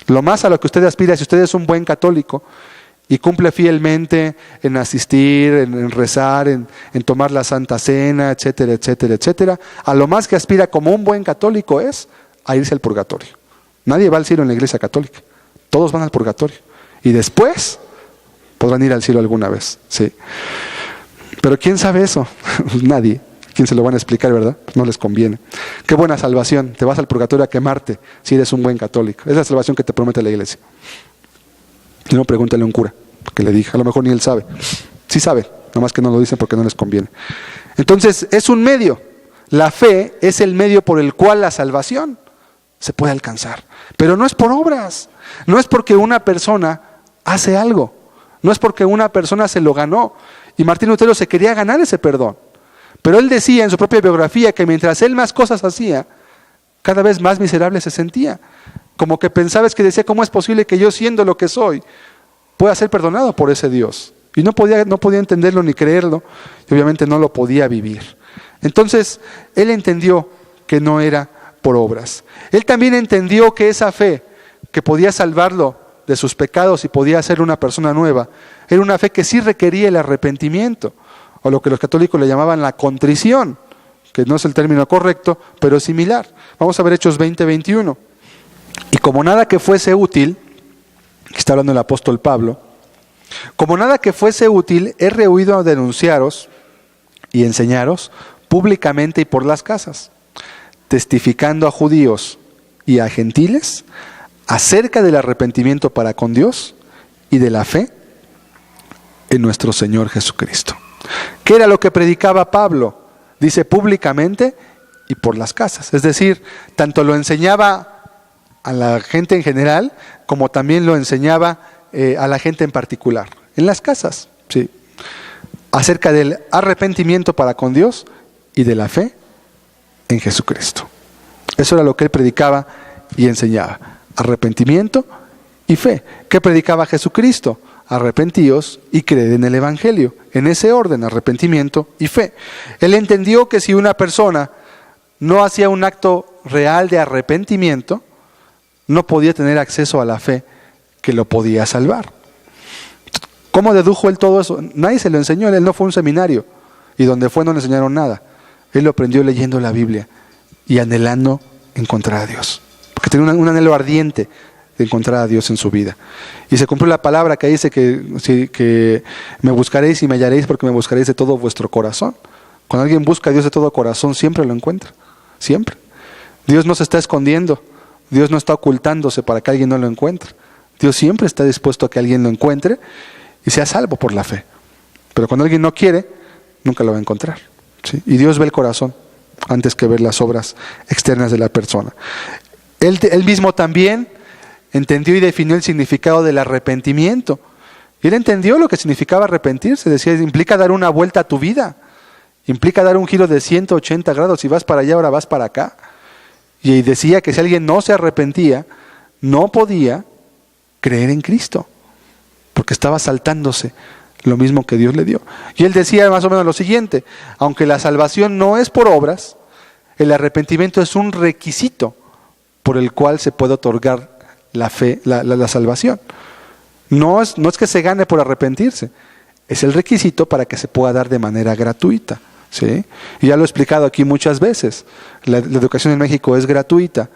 Lo más a lo que usted aspira, si usted es un buen católico y cumple fielmente en asistir, en rezar, en tomar la Santa Cena, etcétera, etcétera, etcétera, a lo más que aspira como un buen católico es a irse al purgatorio. Nadie va al cielo en la Iglesia Católica, todos van al purgatorio y después podrán ir al cielo alguna vez. ¿Sí? Pero ¿quién sabe eso? Nadie. ¿Quién se lo van a explicar, verdad? Pues no les conviene. Qué buena salvación, te vas al purgatorio a quemarte si eres un buen católico. Es la salvación que te promete la Iglesia. Si no, pregúntale a un cura, que le dije, a lo mejor ni él sabe. Sí sabe, nomás que no lo dicen porque no les conviene. Entonces, es un medio. La fe es el medio por el cual la salvación se puede alcanzar. Pero no es por obras. No es porque una persona hace algo. No es porque una persona se lo ganó. Y Martín Lutero se quería ganar ese perdón. Pero él decía en su propia biografía que mientras él más cosas hacía, cada vez más miserable se sentía. Como que pensaba, es que decía, ¿cómo es posible que yo siendo lo que soy pueda ser perdonado por ese Dios? Y no podía entenderlo ni creerlo, y obviamente no lo podía vivir. Entonces, él entendió que no era por obras. Él también entendió que esa fe que podía salvarlo de sus pecados y podía hacer una persona nueva, era una fe que sí requería el arrepentimiento, o lo que los católicos le llamaban la contrición, que no es el término correcto, pero es similar. Vamos a ver Hechos 20:21. Y como nada que fuese útil, que está hablando el apóstol Pablo, como nada que fuese útil, he rehuido a denunciaros y enseñaros públicamente y por las casas, testificando a judíos y a gentiles acerca del arrepentimiento para con Dios y de la fe en nuestro Señor Jesucristo. ¿Qué era lo que predicaba Pablo? Dice públicamente y por las casas. Es decir, tanto lo enseñaba a la gente en general, como también lo enseñaba a la gente en particular, en las casas, sí, acerca del arrepentimiento para con Dios y de la fe en Jesucristo. Eso era lo que él predicaba y enseñaba, arrepentimiento y fe. ¿Qué predicaba Jesucristo? Arrepentíos y creed en el Evangelio, en ese orden, arrepentimiento y fe. Él entendió que si una persona no hacía un acto real de arrepentimiento, no podía tener acceso a la fe que lo podía salvar. ¿Cómo dedujo él todo eso? Nadie se lo enseñó, él no fue a un seminario, y donde fue no le enseñaron nada. Él lo aprendió leyendo la Biblia y anhelando encontrar a Dios, porque tenía un anhelo ardiente de encontrar a Dios en su vida. Y se cumplió la palabra que dice que me buscaréis y me hallaréis porque me buscaréis de todo vuestro corazón. Cuando alguien busca a Dios de todo corazón, siempre lo encuentra. Siempre. Dios no se está escondiendo. Dios no está ocultándose para que alguien no lo encuentre. Dios siempre está dispuesto a que alguien lo encuentre y sea salvo por la fe. Pero cuando alguien no quiere, nunca lo va a encontrar, ¿sí? Y Dios ve el corazón antes que ver las obras externas de la persona. Él mismo también entendió y definió el significado del arrepentimiento. Y él entendió lo que significaba arrepentirse. Decía, implica dar una vuelta a tu vida. Implica dar un giro de 180 grados. Si vas para allá, ahora vas para acá. Y decía que si alguien no se arrepentía, no podía creer en Cristo, porque estaba saltándose lo mismo que Dios le dio. Y él decía más o menos lo siguiente: aunque la salvación no es por obras, el arrepentimiento es un requisito por el cual se puede otorgar la fe, la salvación. No es que se gane por arrepentirse, es el requisito para que se pueda dar de manera gratuita, ¿sí? Y ya lo he explicado aquí muchas veces. La educación en México es gratuita,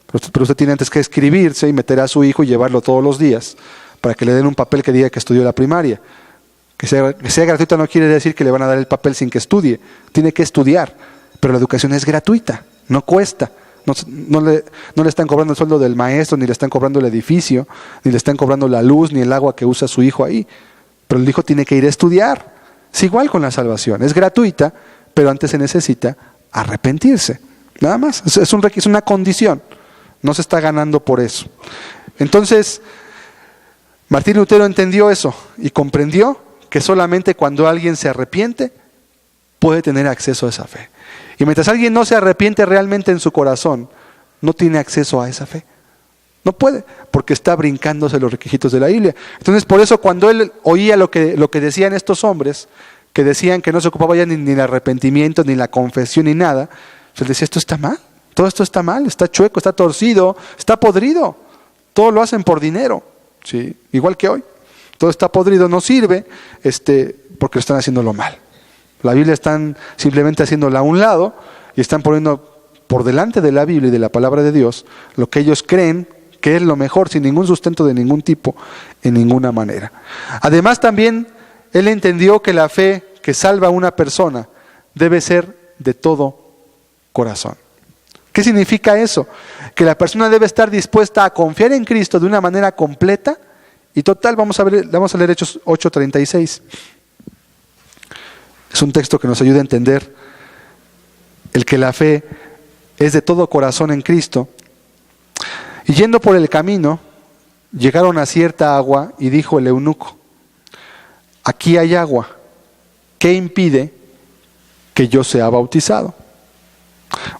pero usted tiene antes que inscribirse y meter a su hijo y llevarlo todos los días para que le den un papel que diga que estudió la primaria. Que sea gratuita no quiere decir que le van a dar el papel sin que estudie. Tiene que estudiar, pero la educación es gratuita, no cuesta. No le están cobrando el sueldo del maestro, ni le están cobrando el edificio, ni le están cobrando la luz, ni el agua que usa su hijo ahí. Pero el hijo tiene que ir a estudiar. Es igual con la salvación, es gratuita, pero antes se necesita arrepentirse. Nada más, es una condición. No se está ganando por eso. Entonces, Martín Lutero entendió eso y comprendió que solamente cuando alguien se arrepiente puede tener acceso a esa fe. Y mientras alguien no se arrepiente realmente en su corazón, no tiene acceso a esa fe. No puede, porque está brincándose los requisitos de la Biblia. Entonces, por eso cuando él oía lo que decían estos hombres, que decían que no se ocupaba ya ni el arrepentimiento, ni la confesión, ni nada, él decía, esto está mal. Todo esto está mal, está chueco, está torcido, está podrido. Todo lo hacen por dinero, ¿sí? Igual que hoy. Todo está podrido, no sirve, porque están haciéndolo mal. La Biblia están simplemente haciéndola a un lado y están poniendo por delante de la Biblia y de la palabra de Dios lo que ellos creen que es lo mejor, sin ningún sustento de ningún tipo, en ninguna manera. Además también él entendió que la fe que salva a una persona debe ser de todo corazón. ¿Qué significa eso? Que la persona debe estar dispuesta a confiar en Cristo de una manera completa y total. Vamos a leer Hechos 8:36. Es un texto que nos ayuda a entender el que la fe es de todo corazón en Cristo. Y yendo por el camino, llegaron a cierta agua y dijo el eunuco, aquí hay agua, ¿qué impide que yo sea bautizado?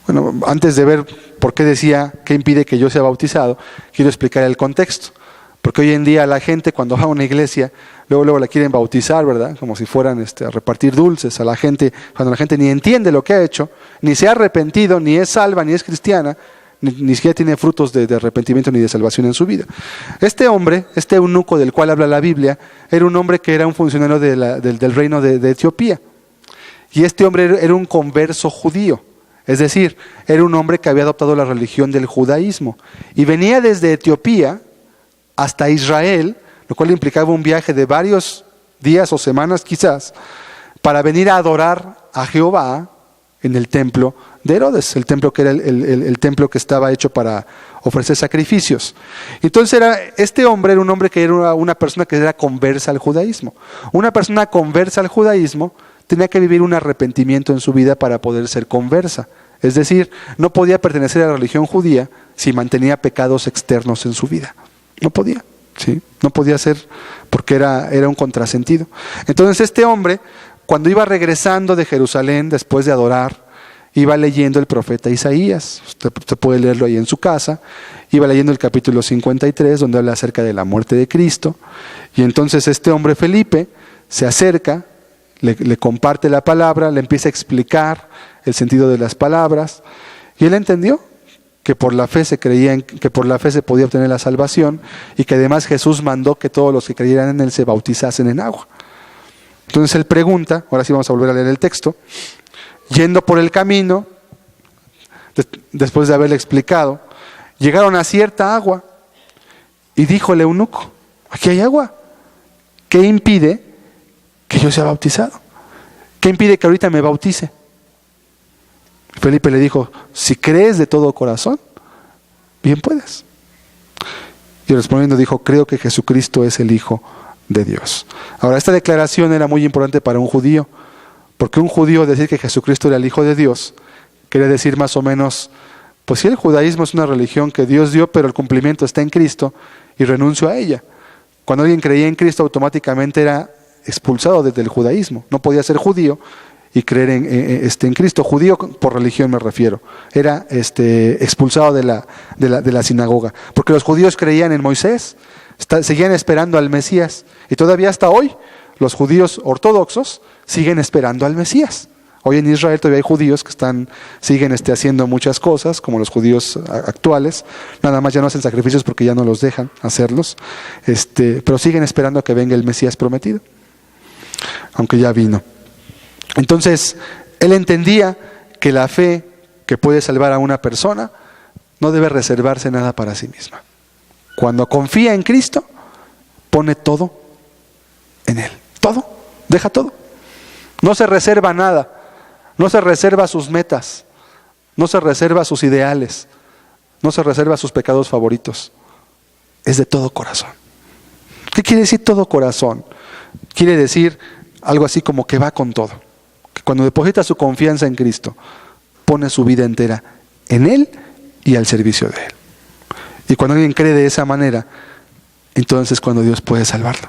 Bueno, antes de ver por qué decía qué impide que yo sea bautizado, quiero explicar el contexto. Porque hoy en día la gente cuando va a una iglesia, luego la quieren bautizar, ¿verdad? Como si fueran a repartir dulces a la gente, cuando la gente ni entiende lo que ha hecho, ni se ha arrepentido, ni es salva, ni es cristiana, ni siquiera tiene frutos de arrepentimiento ni de salvación en su vida. Este hombre, este eunuco del cual habla la Biblia, era un hombre que era un funcionario del reino de Etiopía. Y este hombre era un converso judío. Es decir, era un hombre que había adoptado la religión del judaísmo. Y venía desde Etiopía hasta Israel, lo cual implicaba un viaje de varios días o semanas quizás, para venir a adorar a Jehová en el templo de Herodes, el templo que era el templo que estaba hecho para ofrecer sacrificios. Entonces este hombre era un hombre que era una persona que era conversa al judaísmo. Una persona conversa al judaísmo tenía que vivir un arrepentimiento en su vida para poder ser conversa. Es decir, no podía pertenecer a la religión judía si mantenía pecados externos en su vida. No podía, ¿sí? No podía ser porque era un contrasentido. Entonces este hombre, cuando iba regresando de Jerusalén después de adorar, iba leyendo el profeta Isaías. Usted puede leerlo ahí en su casa. Iba leyendo el capítulo 53, donde habla acerca de la muerte de Cristo. Y entonces este hombre Felipe se acerca, le comparte la palabra, le empieza a explicar el sentido de las palabras. Y él entendió que por la fe que por la fe se podía obtener la salvación y que además Jesús mandó que todos los que creyeran en él se bautizasen en agua. Entonces él pregunta, ahora sí vamos a volver a leer el texto, yendo por el camino, después de haberle explicado, llegaron a cierta agua Y dijo el eunuco, aquí hay agua. ¿Qué impide que yo sea bautizado? ¿Qué impide que ahorita me bautice? Felipe le dijo, si crees de todo corazón, bien puedes. Y respondiendo dijo, creo que Jesucristo es el Hijo de Dios. Ahora, esta declaración era muy importante para un judío, porque un judío decir que Jesucristo era el Hijo de Dios, quiere decir más o menos, pues sí, el judaísmo es una religión que Dios dio, pero el cumplimiento está en Cristo y renuncio a ella. Cuando alguien creía en Cristo, automáticamente era expulsado desde el judaísmo. No podía ser judío y creer en Cristo. Judío por religión me refiero. Era expulsado de la sinagoga. Porque los judíos creían en Moisés, seguían esperando al Mesías. Y todavía hasta hoy, los judíos ortodoxos siguen esperando al Mesías. Hoy en Israel todavía hay judíos que siguen haciendo muchas cosas, como los judíos actuales. Nada más ya no hacen sacrificios porque ya no los dejan hacerlos. Pero siguen esperando a que venga el Mesías prometido, aunque ya vino. Entonces, él entendía que la fe que puede salvar a una persona no debe reservarse nada para sí misma. Cuando confía en Cristo, pone todo en Él. Todo, deja todo. No se reserva nada. No se reserva sus metas, no se reserva sus ideales, no se reserva sus pecados favoritos. Es de todo corazón. ¿Qué quiere decir todo corazón? Quiere decir algo así como que va con todo. Que cuando deposita su confianza en Cristo, pone su vida entera en Él y al servicio de Él. Y cuando alguien cree de esa manera, entonces es cuando Dios puede salvarlo.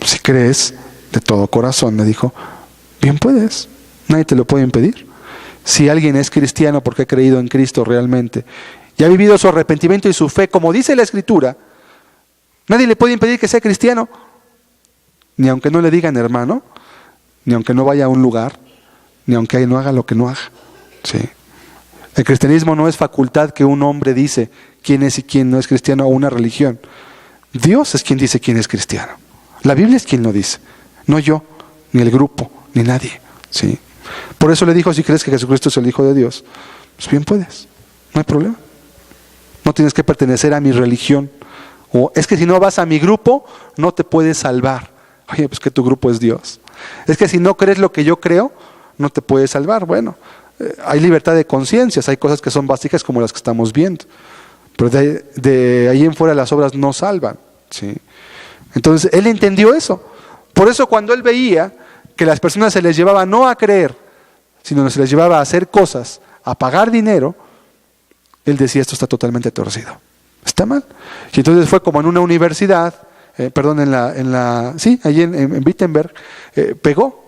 Si crees de todo corazón, me dijo, bien puedes, nadie te lo puede impedir. Si alguien es cristiano porque ha creído en Cristo realmente y ha vivido su arrepentimiento y su fe, como dice la Escritura, nadie le puede impedir que sea cristiano, ni aunque no le digan hermano, ni aunque no vaya a un lugar, ni aunque no haga lo que no haga. ¿Sí? El cristianismo no es facultad que un hombre dice quién es y quién no es cristiano, o una religión. Dios es quien dice quién es cristiano. La Biblia es quien lo dice, no yo, ni el grupo, ni nadie. ¿Sí? Por eso le dijo, si crees que Jesucristo es el Hijo de Dios, pues bien puedes, no hay problema. No tienes que pertenecer a mi religión. O es que si no vas a mi grupo, no te puedes salvar. Oye, pues que tu grupo es Dios. Es que si no crees lo que yo creo, no te puedes salvar. Bueno, hay libertad de conciencias, hay cosas que son básicas como las que estamos viendo. Pero de ahí en fuera las obras no salvan. ¿Sí? Entonces, él entendió eso. Por eso cuando él veía que las personas se les llevaba no a creer, sino se les llevaba a hacer cosas, a pagar dinero, él decía, esto está totalmente torcido, está mal. Y entonces fue como en una universidad, allí en Wittenberg, pegó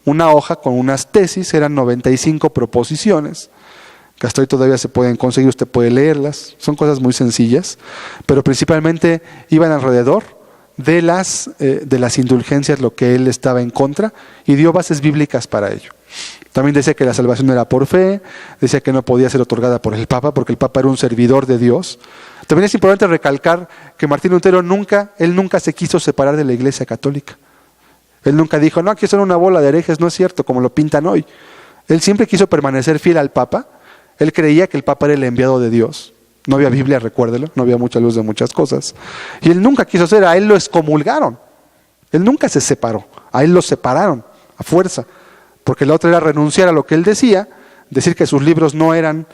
una hoja con unas tesis, eran 95 proposiciones, que hasta hoy todavía se pueden conseguir, usted puede leerlas, son cosas muy sencillas, pero principalmente iban alrededor de las indulgencias, lo que él estaba en contra, y dio bases bíblicas para ello. También decía que la salvación era por fe, decía que no podía ser otorgada por el Papa, porque el Papa era un servidor de Dios. También es importante recalcar que Martín Lutero nunca se quiso separar de la Iglesia Católica. Él nunca dijo, no, aquí son una bola de herejes, no es cierto, como lo pintan hoy. Él siempre quiso permanecer fiel al Papa. Él creía que el Papa era el enviado de Dios. No había Biblia, recuérdelo, no había mucha luz de muchas cosas. Y él nunca quiso ser, a él lo excomulgaron. Él nunca se separó, a él lo separaron a fuerza. Porque la otra era renunciar a lo que él decía, decir que sus libros no eran,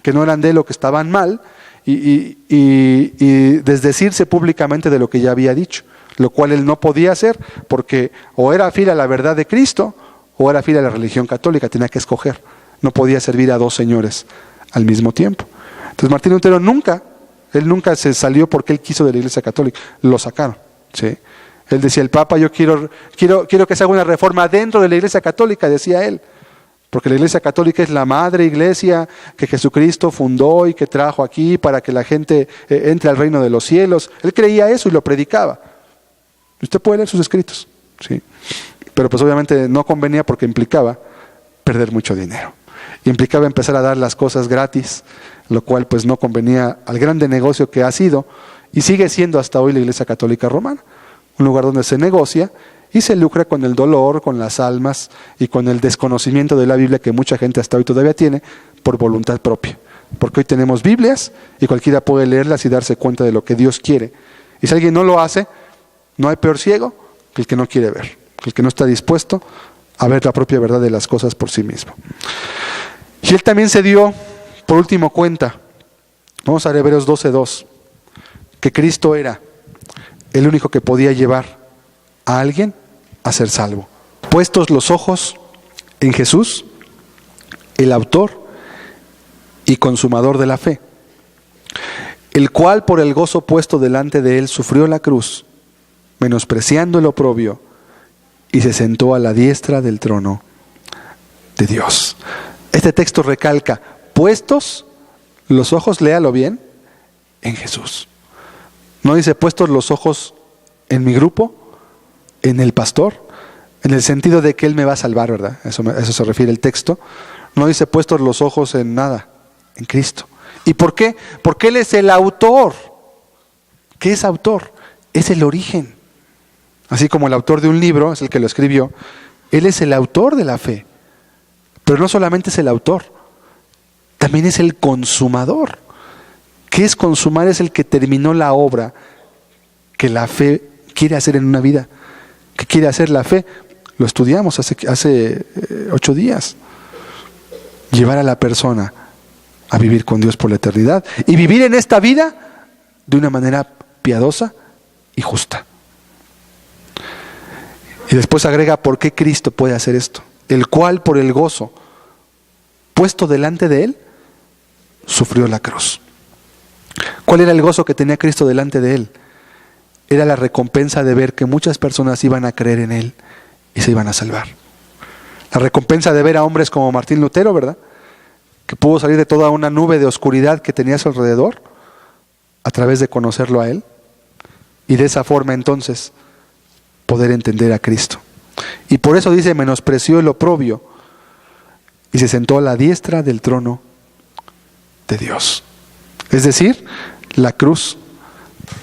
que no eran de él o que estaban mal, y desdecirse públicamente de lo que ya había dicho. Lo cual él no podía hacer porque o era fiel a la verdad de Cristo o era fiel a la religión católica, tenía que escoger. No podía servir a dos señores al mismo tiempo. Entonces Martín Lutero nunca se salió porque él quiso de la Iglesia Católica, lo sacaron. ¿Sí? Él decía, el Papa, yo quiero que se haga una reforma dentro de la Iglesia Católica, decía él, porque la Iglesia Católica es la madre iglesia que Jesucristo fundó y que trajo aquí para que la gente entre al reino de los cielos. Él creía eso y lo predicaba. Usted puede leer sus escritos, ¿sí? Pero pues obviamente no convenía porque implicaba perder mucho dinero. Implicaba empezar a dar las cosas gratis, lo cual pues no convenía al grande negocio que ha sido y sigue siendo hasta hoy la Iglesia Católica Romana. Un lugar donde se negocia y se lucra con el dolor, con las almas y con el desconocimiento de la Biblia que mucha gente hasta hoy todavía tiene por voluntad propia. porque hoy tenemos Biblias y cualquiera puede leerlas y darse cuenta de lo que Dios quiere. Y si alguien no lo hace, no hay peor ciego que el que no quiere ver, el que no está dispuesto a ver la propia verdad de las cosas por sí mismo. Y él también se dio, por último, cuenta, vamos a Hebreos 12:2, que Cristo era el único que podía llevar a alguien a ser salvo. Puestos los ojos en Jesús, el autor y consumador de la fe, el cual por el gozo puesto delante de él sufrió la cruz, menospreciando el oprobio, y se sentó a la diestra del trono de Dios. Este texto recalca, puestos los ojos, léalo bien, en Jesús. No dice puestos los ojos en mi grupo, en el pastor, en el sentido de que Él me va a salvar, ¿verdad? Eso se refiere el texto. No dice puestos los ojos en nada, en Cristo. ¿Y por qué? Porque Él es el autor. ¿Qué es autor? Es el origen. Así como el autor de un libro es el que lo escribió, Él es el autor de la fe. Pero no solamente es el autor, también es el consumador. ¿Qué es consumar? Es el que terminó la obra que la fe quiere hacer en una vida. ¿Qué quiere hacer la fe? Lo estudiamos hace 8 días. Llevar a la persona a vivir con Dios por la eternidad y vivir en esta vida de una manera piadosa y justa. Y después agrega por qué Cristo puede hacer esto, el cual por el gozo puesto delante de Él sufrió la cruz. ¿Cuál era el gozo que tenía Cristo delante de Él? Era la recompensa de ver que muchas personas iban a creer en Él y se iban a salvar. La recompensa de ver a hombres como Martín Lutero, ¿verdad? Que pudo salir de toda una nube de oscuridad que tenía a su alrededor a través de conocerlo a Él. Y de esa forma entonces poder entender a Cristo. Y por eso dice, menospreció el oprobio y se sentó a la diestra del trono de Dios. Es decir, la cruz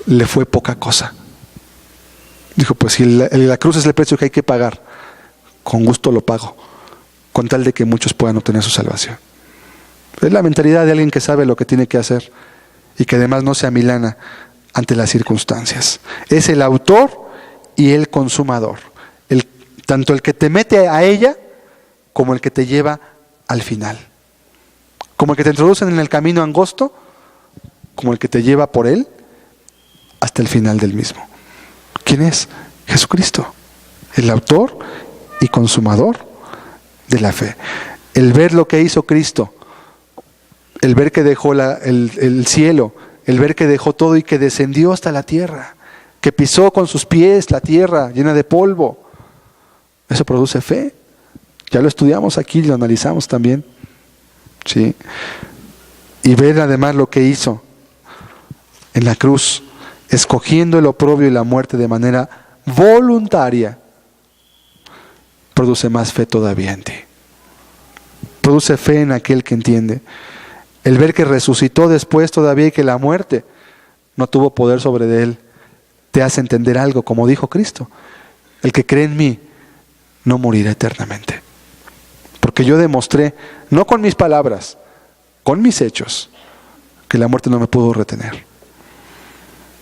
le fue poca cosa. Dijo, pues si la cruz es el precio que hay que pagar, con gusto lo pago, con tal de que muchos puedan obtener su salvación. Es la mentalidad de alguien que sabe lo que tiene que hacer y que además no se amilana ante las circunstancias. Es el autor y el consumador, tanto el que te mete a ella como el que te lleva al final, como el que te introduce en el camino angosto, como el que te lleva por él hasta el final del mismo. ¿Quién es? Jesucristo, el autor y consumador de la fe. El ver lo que hizo Cristo, el ver que dejó el cielo, el ver que dejó todo y que descendió hasta la tierra, que pisó con sus pies la tierra llena de polvo. Eso produce fe. Ya lo estudiamos aquí, lo analizamos también. ¿Sí? Y ver además lo que hizo en la cruz, escogiendo el oprobio y la muerte de manera voluntaria, produce más fe todavía en ti. Produce fe en aquel que entiende. El ver que resucitó después todavía y que la muerte no tuvo poder sobre él, te hace entender algo, como dijo Cristo. El que cree en mí no morirá eternamente. Porque yo demostré, no con mis palabras, con mis hechos, que la muerte no me pudo retener.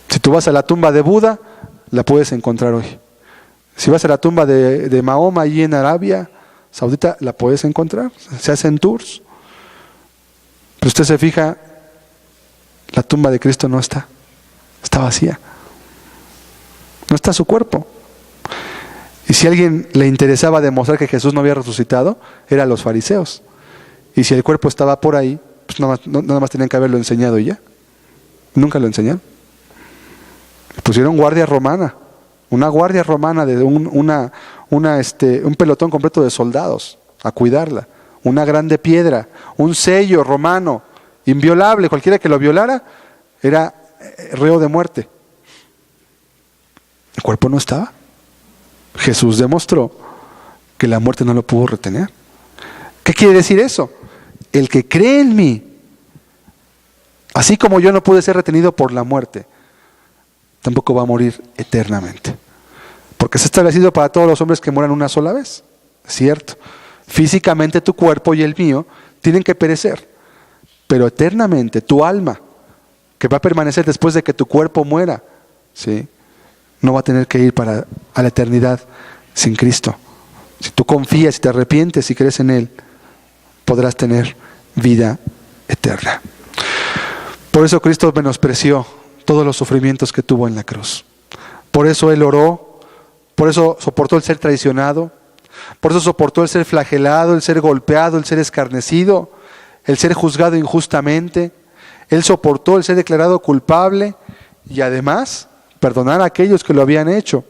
Si tú vas a la tumba de Buda, la puedes encontrar hoy. Si vas a la tumba de Mahoma allí en Arabia Saudita, la puedes encontrar. Se hacen tours. Pero usted se fija, la tumba de Cristo no está. Está vacía. No está su cuerpo. Y si a alguien le interesaba demostrar que Jesús no había resucitado, eran los fariseos. Y si el cuerpo estaba por ahí, pues nada más tenían que haberlo enseñado y ya. Nunca lo enseñaron. Pusieron guardia romana, una guardia romana de un pelotón completo de soldados a cuidarla, una grande piedra, un sello romano inviolable, cualquiera que lo violara era reo de muerte. El cuerpo no estaba. Jesús demostró que la muerte no lo pudo retener. ¿Qué quiere decir eso? El que cree en mí, así como yo no pude ser retenido por la muerte, tampoco va a morir eternamente. Porque está establecido para todos los hombres que mueran una sola vez. ¿Cierto? Físicamente tu cuerpo y el mío tienen que perecer. pero eternamente, tu alma, que va a permanecer después de que tu cuerpo muera, ¿sí?, no va a tener que ir a la eternidad sin Cristo. Si tú confías, si te arrepientes, si crees en Él, podrás tener vida eterna. Por eso Cristo menospreció todos los sufrimientos que tuvo en la cruz. Por eso Él oró, por eso soportó el ser traicionado, por eso soportó el ser flagelado, el ser golpeado, el ser escarnecido, el ser juzgado injustamente. Él soportó el ser declarado culpable y además perdonar a aquellos que lo habían hecho.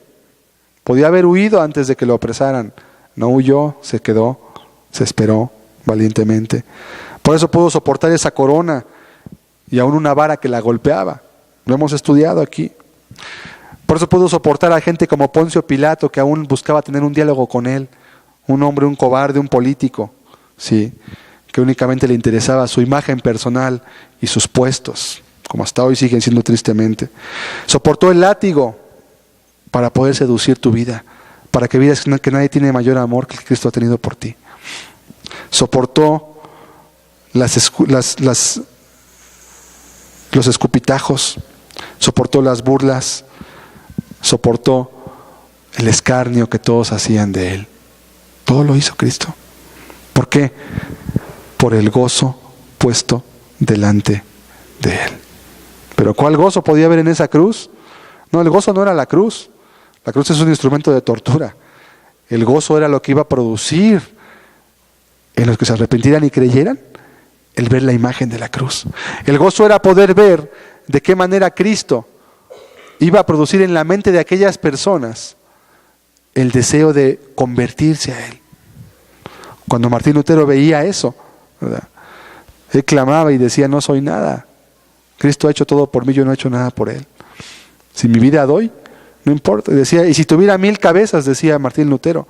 Podía haber huido antes de que lo apresaran. No huyó, se quedó, se esperó valientemente. Por eso pudo soportar esa corona y aún una vara que la golpeaba. Lo hemos estudiado aquí. Por eso pudo soportar a gente como Poncio Pilato, que aún buscaba tener un diálogo con él. Un hombre, un cobarde, un político, sí, que únicamente le interesaba su imagen personal y sus puestos, como hasta hoy siguen siendo tristemente. Soportó el látigo para poder seducir tu vida, para que veas que nadie tiene mayor amor que Cristo ha tenido por ti. Soportó los escupitajos, soportó las burlas, soportó el escarnio que todos hacían de Él. Todo lo hizo Cristo. ¿Por qué? Por el gozo puesto delante de Él. ¿Pero cuál gozo podía haber en esa cruz? No, el gozo no era la cruz. La cruz es un instrumento de tortura. El gozo era lo que iba a producir en los que se arrepintieran y creyeran, el ver la imagen de la cruz. El gozo era poder ver de qué manera Cristo iba a producir en la mente de aquellas personas el deseo de convertirse a Él. Cuando Martín Lutero veía eso, ¿verdad?, él clamaba y decía: no soy nada. Cristo ha hecho todo por mí, yo no he hecho nada por Él. Si mi vida doy, no importa. Decía, y si tuviera 1000 cabezas, decía Martín Lutero,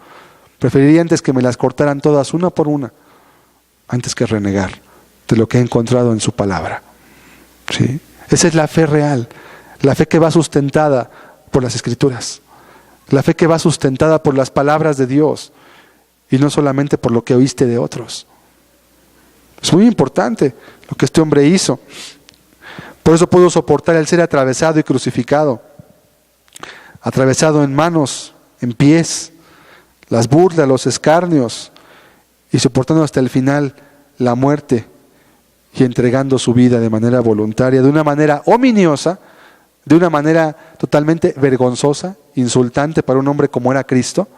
preferiría antes que me las cortaran todas una por una, antes que renegar de lo que he encontrado en su palabra. ¿Sí? Esa es la fe real, la fe que va sustentada por las Escrituras, la fe que va sustentada por las palabras de Dios y no solamente por lo que oíste de otros. Es muy importante lo que este hombre hizo. Por eso pudo soportar el ser atravesado y crucificado, atravesado en manos, en pies, las burlas, los escarnios, y soportando hasta el final la muerte y entregando su vida de manera voluntaria, de una manera ominiosa, de una manera totalmente vergonzosa, insultante para un hombre como era Cristo,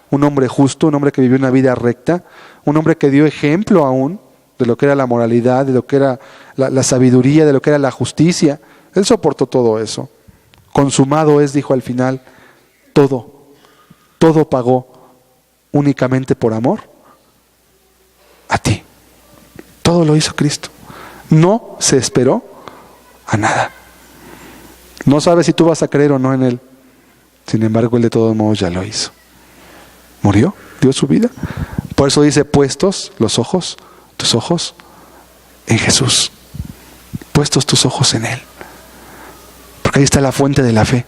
un hombre justo, un hombre que vivió una vida recta, un hombre que dio ejemplo aún de lo que era la moralidad, de lo que era la sabiduría, de lo que era la justicia. Él soportó todo eso. Consumado es, dijo al final, todo pagó únicamente por amor a ti. Todo lo hizo Cristo. No se esperó a nada. No sabes si tú vas a creer o no en Él. Sin embargo, Él de todos modos ya lo hizo. Murió, dio su vida. Por eso dice: puestos los ojos, tus ojos en Jesús. Puestos tus ojos en Él. Porque ahí está la fuente de la fe.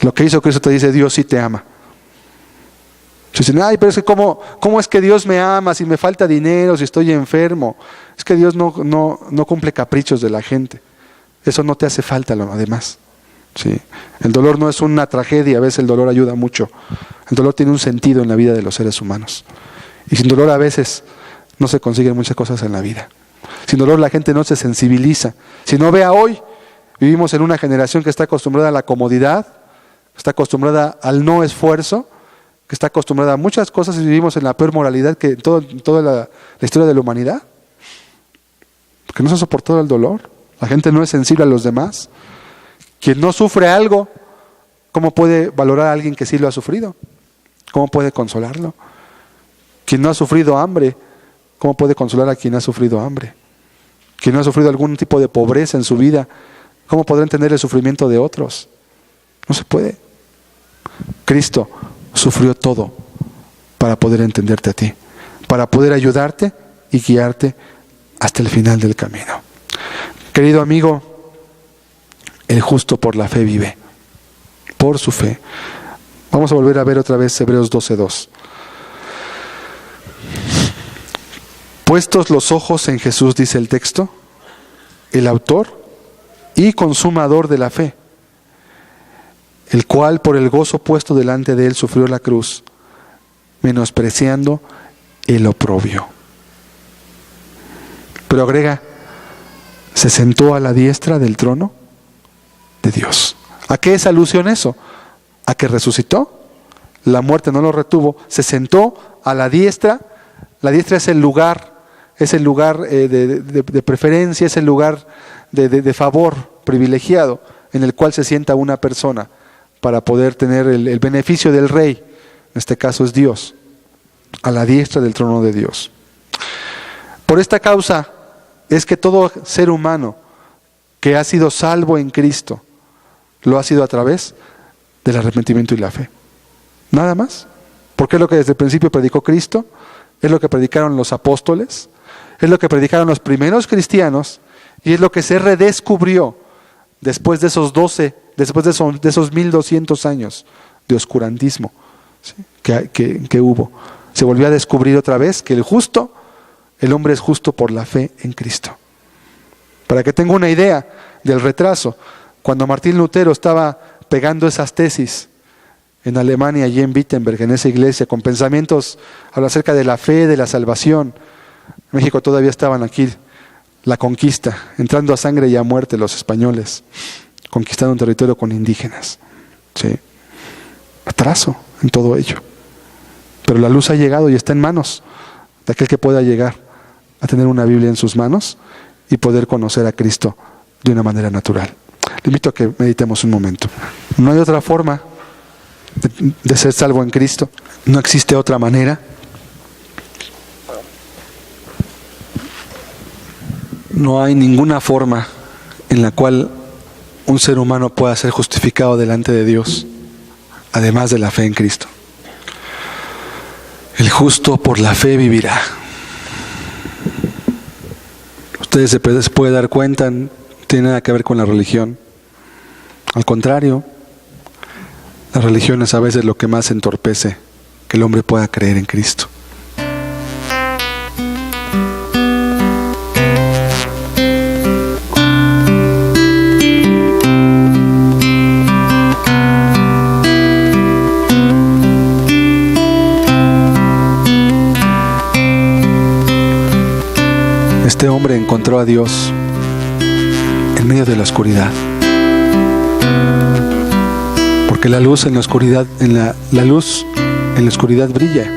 Lo que hizo Cristo te dice: Dios sí te ama. Dicen: ay, pero es que ¿cómo es que Dios me ama si me falta dinero, si estoy enfermo? Es que Dios no cumple caprichos de la gente. Eso no te hace falta, además. ¿Sí? El dolor no es una tragedia, a veces el dolor ayuda mucho. El dolor tiene un sentido en la vida de los seres humanos. Y sin dolor a veces no se consiguen muchas cosas en la vida. Sin dolor la gente no se sensibiliza. Si no, vea hoy, vivimos en una generación que está acostumbrada a la comodidad, que está acostumbrada al no esfuerzo, que está acostumbrada a muchas cosas, y vivimos en la peor moralidad que en toda la historia de la humanidad. Porque no se ha soportado el dolor. La gente no es sensible a los demás. Quien no sufre algo, ¿cómo puede valorar a alguien que sí lo ha sufrido? ¿Cómo puede consolarlo? Quien no ha sufrido hambre, ¿cómo puede consolar a quien ha sufrido hambre? Quien no ha sufrido algún tipo de pobreza en su vida, ¿cómo podrá entender el sufrimiento de otros? No se puede. Cristo sufrió todo para poder entenderte a ti, para poder ayudarte y guiarte hasta el final del camino. Querido amigo, el justo por la fe vive, por su fe. Vamos a volver a ver otra vez Hebreos 12:2. Puestos los ojos en Jesús, dice el texto, el autor y consumador de la fe, el cual por el gozo puesto delante de él sufrió la cruz, menospreciando el oprobio. Pero agrega, se sentó a la diestra del trono de Dios. ¿A qué es alusión eso? ¿A que resucitó? La muerte no lo retuvo, se sentó a la diestra. La diestra es el lugar de preferencia, es el lugar de favor privilegiado en el cual se sienta una persona para poder tener el beneficio del rey. En este caso es Dios, a la diestra del trono de Dios. Por esta causa es que todo ser humano que ha sido salvo en Cristo lo ha sido a través del arrepentimiento y la fe. Nada más. Porque es lo que desde el principio predicó Cristo, es lo que predicaron los apóstoles, es lo que predicaron los primeros cristianos y es lo que se redescubrió después de esos 1200 años de oscurantismo, ¿sí? que hubo. Se volvió a descubrir otra vez que el hombre es justo por la fe en Cristo. Para que tenga una idea del retraso, cuando Martín Lutero estaba pegando esas tesis en Alemania, allí en Wittenberg, en esa iglesia, con pensamientos acerca de la fe, de la salvación, en México todavía estaban aquí la conquista, entrando a sangre y a muerte los españoles, conquistando un territorio con indígenas. ¿Sí? Atraso en todo ello. Pero la luz ha llegado y está en manos de aquel que pueda llegar a tener una Biblia en sus manos y poder conocer a Cristo de una manera natural. Le invito a que meditemos un momento. No hay otra forma de ser salvo en Cristo. No existe otra manera. No hay ninguna forma en la cual un ser humano pueda ser justificado delante de Dios, además de la fe en Cristo. El justo por la fe vivirá. Ustedes se pueden dar cuenta, no tiene nada que ver con la religión. Al contrario, la religión es a veces lo que más entorpece que el hombre pueda creer en Cristo. Este hombre encontró a Dios en medio de la oscuridad. Porque la luz en la oscuridad, la luz en la oscuridad brilla.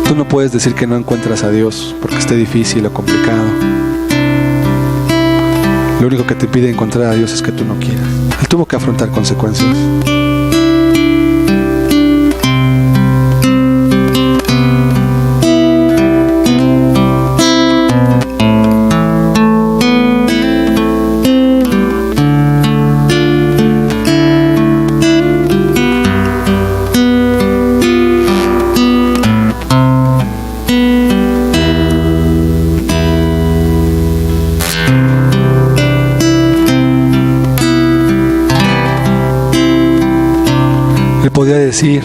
Tú no puedes decir que no encuentras a Dios porque esté difícil o complicado. Lo único que te impide encontrar a Dios es que tú no quieras. Él tuvo que afrontar consecuencias. Podía decir,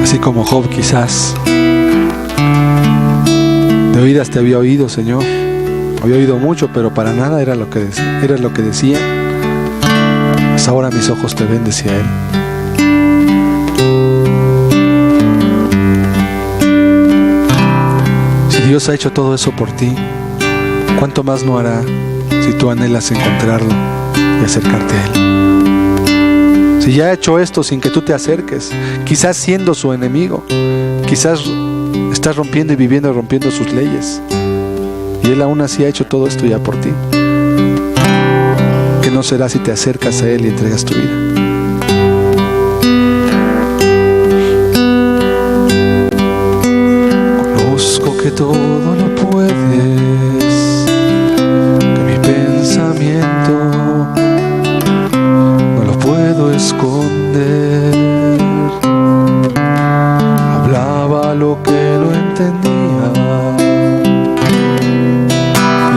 así como Job quizás, de oídas te había oído, Señor, había oído mucho, pero para nada era lo que decía. Pues ahora mis ojos te ven, decía él. Si Dios ha hecho todo eso por ti, ¿cuánto más no hará si tú anhelas encontrarlo y acercarte a Él? Si ya ha hecho esto sin que tú te acerques, quizás siendo su enemigo, quizás estás rompiendo y viviendo rompiendo sus leyes, y Él aún así ha hecho todo esto ya por ti. ¿Qué no será si te acercas a Él y entregas tu vida? Conozco que todo lo puedes, que mi pensamiento puedo esconder. Hablaba lo que no entendía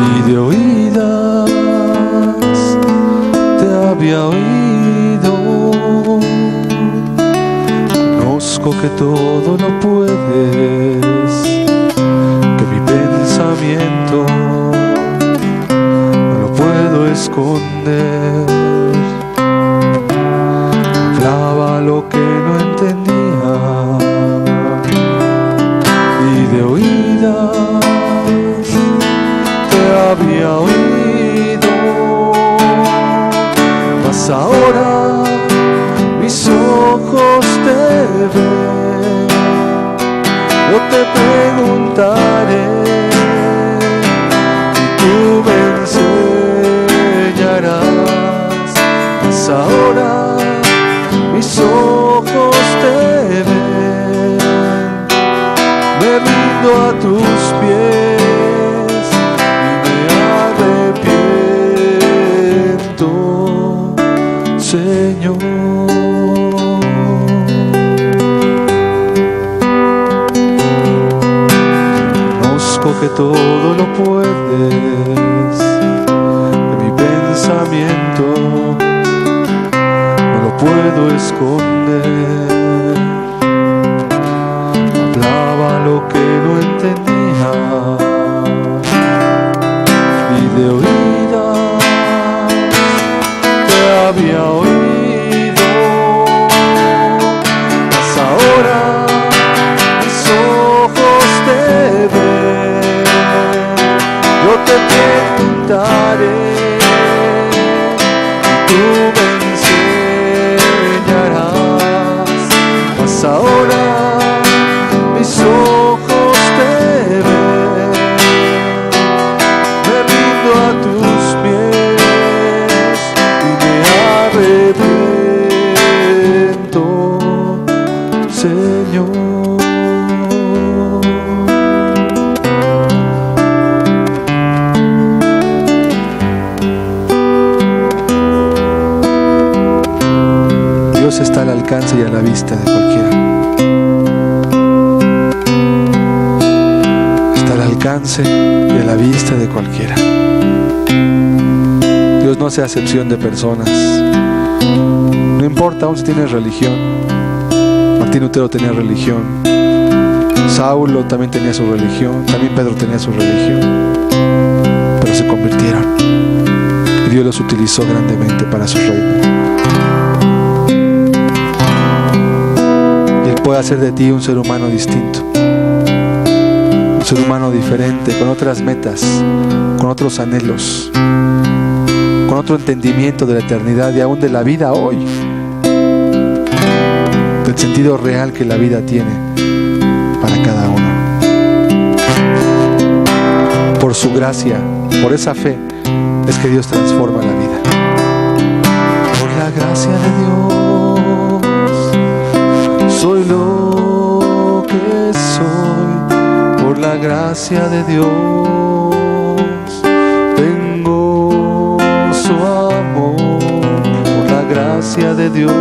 y de oídas te había oído. Reconozco que todo lo puedes, que mi pensamiento no lo puedo esconder. Hablaba lo que no entendía y de oídas te había oído, mas ahora mis ojos te ven. Yo te preguntaré y tú me enseñarás, mas ahora mis ojos te ven. Me rindo a tus pies y me arrepiento, Señor. Que todo lo puedes, que mi pensamiento no lo puedo esconder. Hablaba lo que no entendía y de oídas te había oído, mas ahora mis ojos te ven. Yo te preguntaré, tú me enseñarás, mas ahora mis ojos te ven. Me rindo a tus pies y me arrepiento, Señor. Está al alcance y a la vista de cualquiera. Está al alcance y a la vista de cualquiera. Dios no hace acepción de personas. No importa aún si tienes religión. Martín Lutero tenía religión. Saulo también tenía su religión. También Pedro tenía su religión. Pero se convirtieron. Y Dios los utilizó grandemente para su reino. Puede hacer de ti un ser humano distinto, un ser humano diferente, con otras metas, con otros anhelos, con otro entendimiento de la eternidad y aún de la vida hoy, del sentido real que la vida tiene para cada uno. Por su gracia, por esa fe, es que Dios transforma la vida. Por la gracia de Dios soy lo que soy, por la gracia de Dios tengo su amor, por la gracia de Dios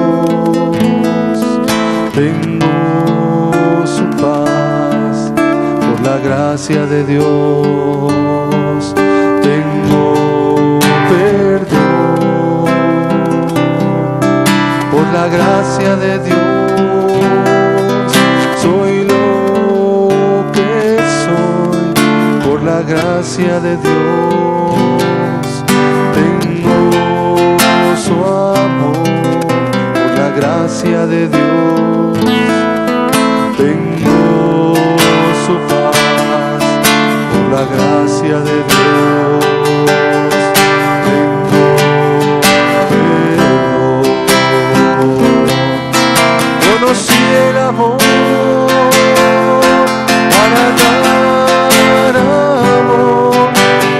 tengo su paz, por la gracia de Dios tengo perdón, por la gracia de Dios soy lo que soy, por la gracia de Dios tengo su amor, por la gracia de Dios tengo su paz, por la gracia de Dios tengo perdón. Conocí el amor para dar amor,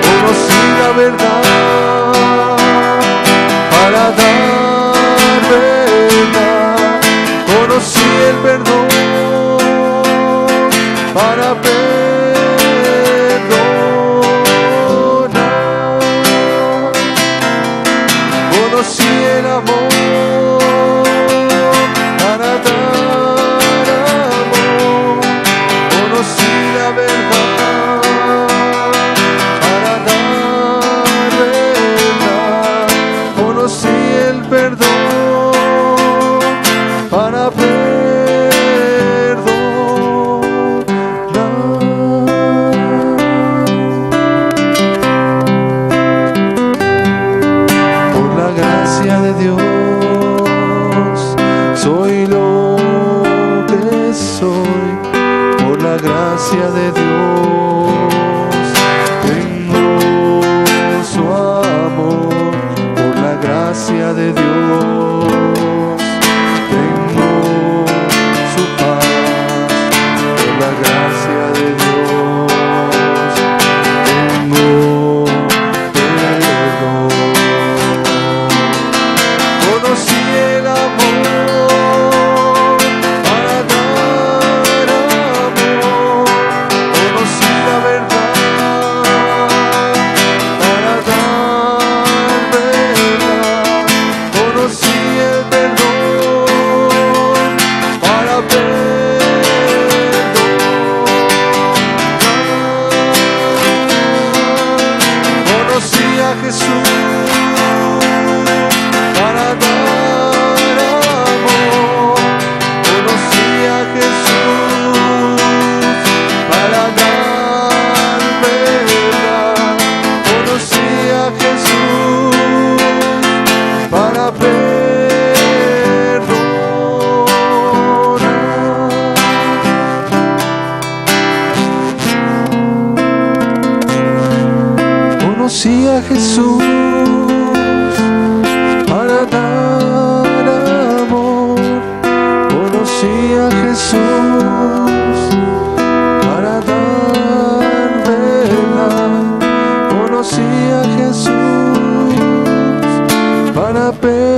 conocí la verdad para dar verdad, conocí el perdón para perdonar, conocí el amor para dar amor, conocí la verdad para dar verdad, conocí el perdón para perdonar. gracia de Dios, tengo su amor, por la gracia de Dios, tengo su paz, por la gracia de Dios, tengo perdón. Conocí el amor para dar amor, conocí la verdad para dar verdad, conocí el perdón para perdonar, conocí a Jesús para dar amor, conocí a Jesús para dar verdad, conocí a Jesús para perdonar. Conocí a Jesús para dar amor, conocí a Jesús para dar verdad, conocí a Jesús para perdonar.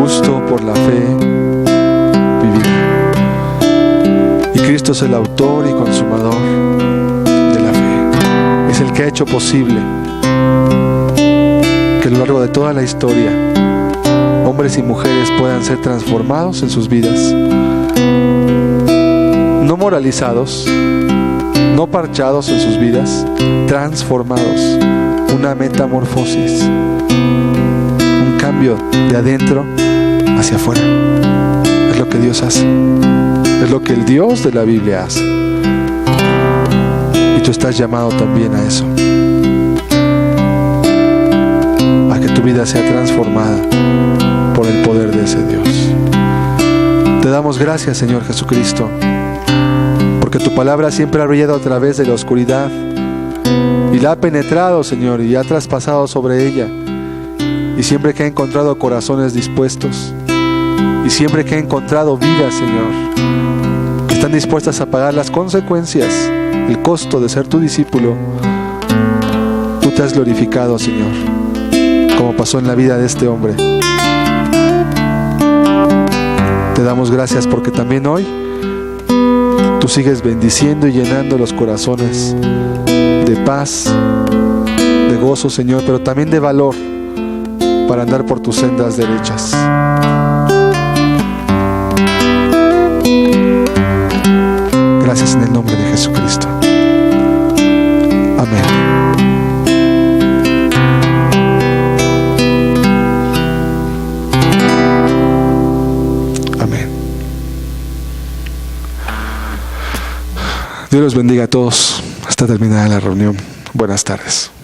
Justo por la fe vivirá. Y Cristo es el autor y consumador de la fe. Es el que ha hecho posible que a lo largo de toda la historia hombres y mujeres puedan ser transformados en sus vidas, no moralizados, no parchados en sus vidas, transformados, una metamorfosis, un cambio de adentro hacia afuera. Es lo que Dios hace, es lo que el Dios de la Biblia hace, y tú estás llamado también a eso, a que tu vida sea transformada por el poder de ese Dios. Te damos gracias, Señor Jesucristo, porque tu palabra siempre ha brillado a través de la oscuridad y la ha penetrado, Señor, y ha traspasado sobre ella, y siempre que ha encontrado corazones dispuestos, y siempre que ha encontrado vidas, Señor, que están dispuestas a pagar las consecuencias, el costo de ser tu discípulo, tú te has glorificado, Señor, como pasó en la vida de este hombre. Te damos gracias porque también hoy tú sigues bendiciendo y llenando los corazones de paz, de gozo, Señor, pero también de valor para andar por tus sendas derechas. Gracias en el nombre de Jesucristo. Amén. Amén. Dios los bendiga a todos. Hasta terminada la reunión. Buenas tardes.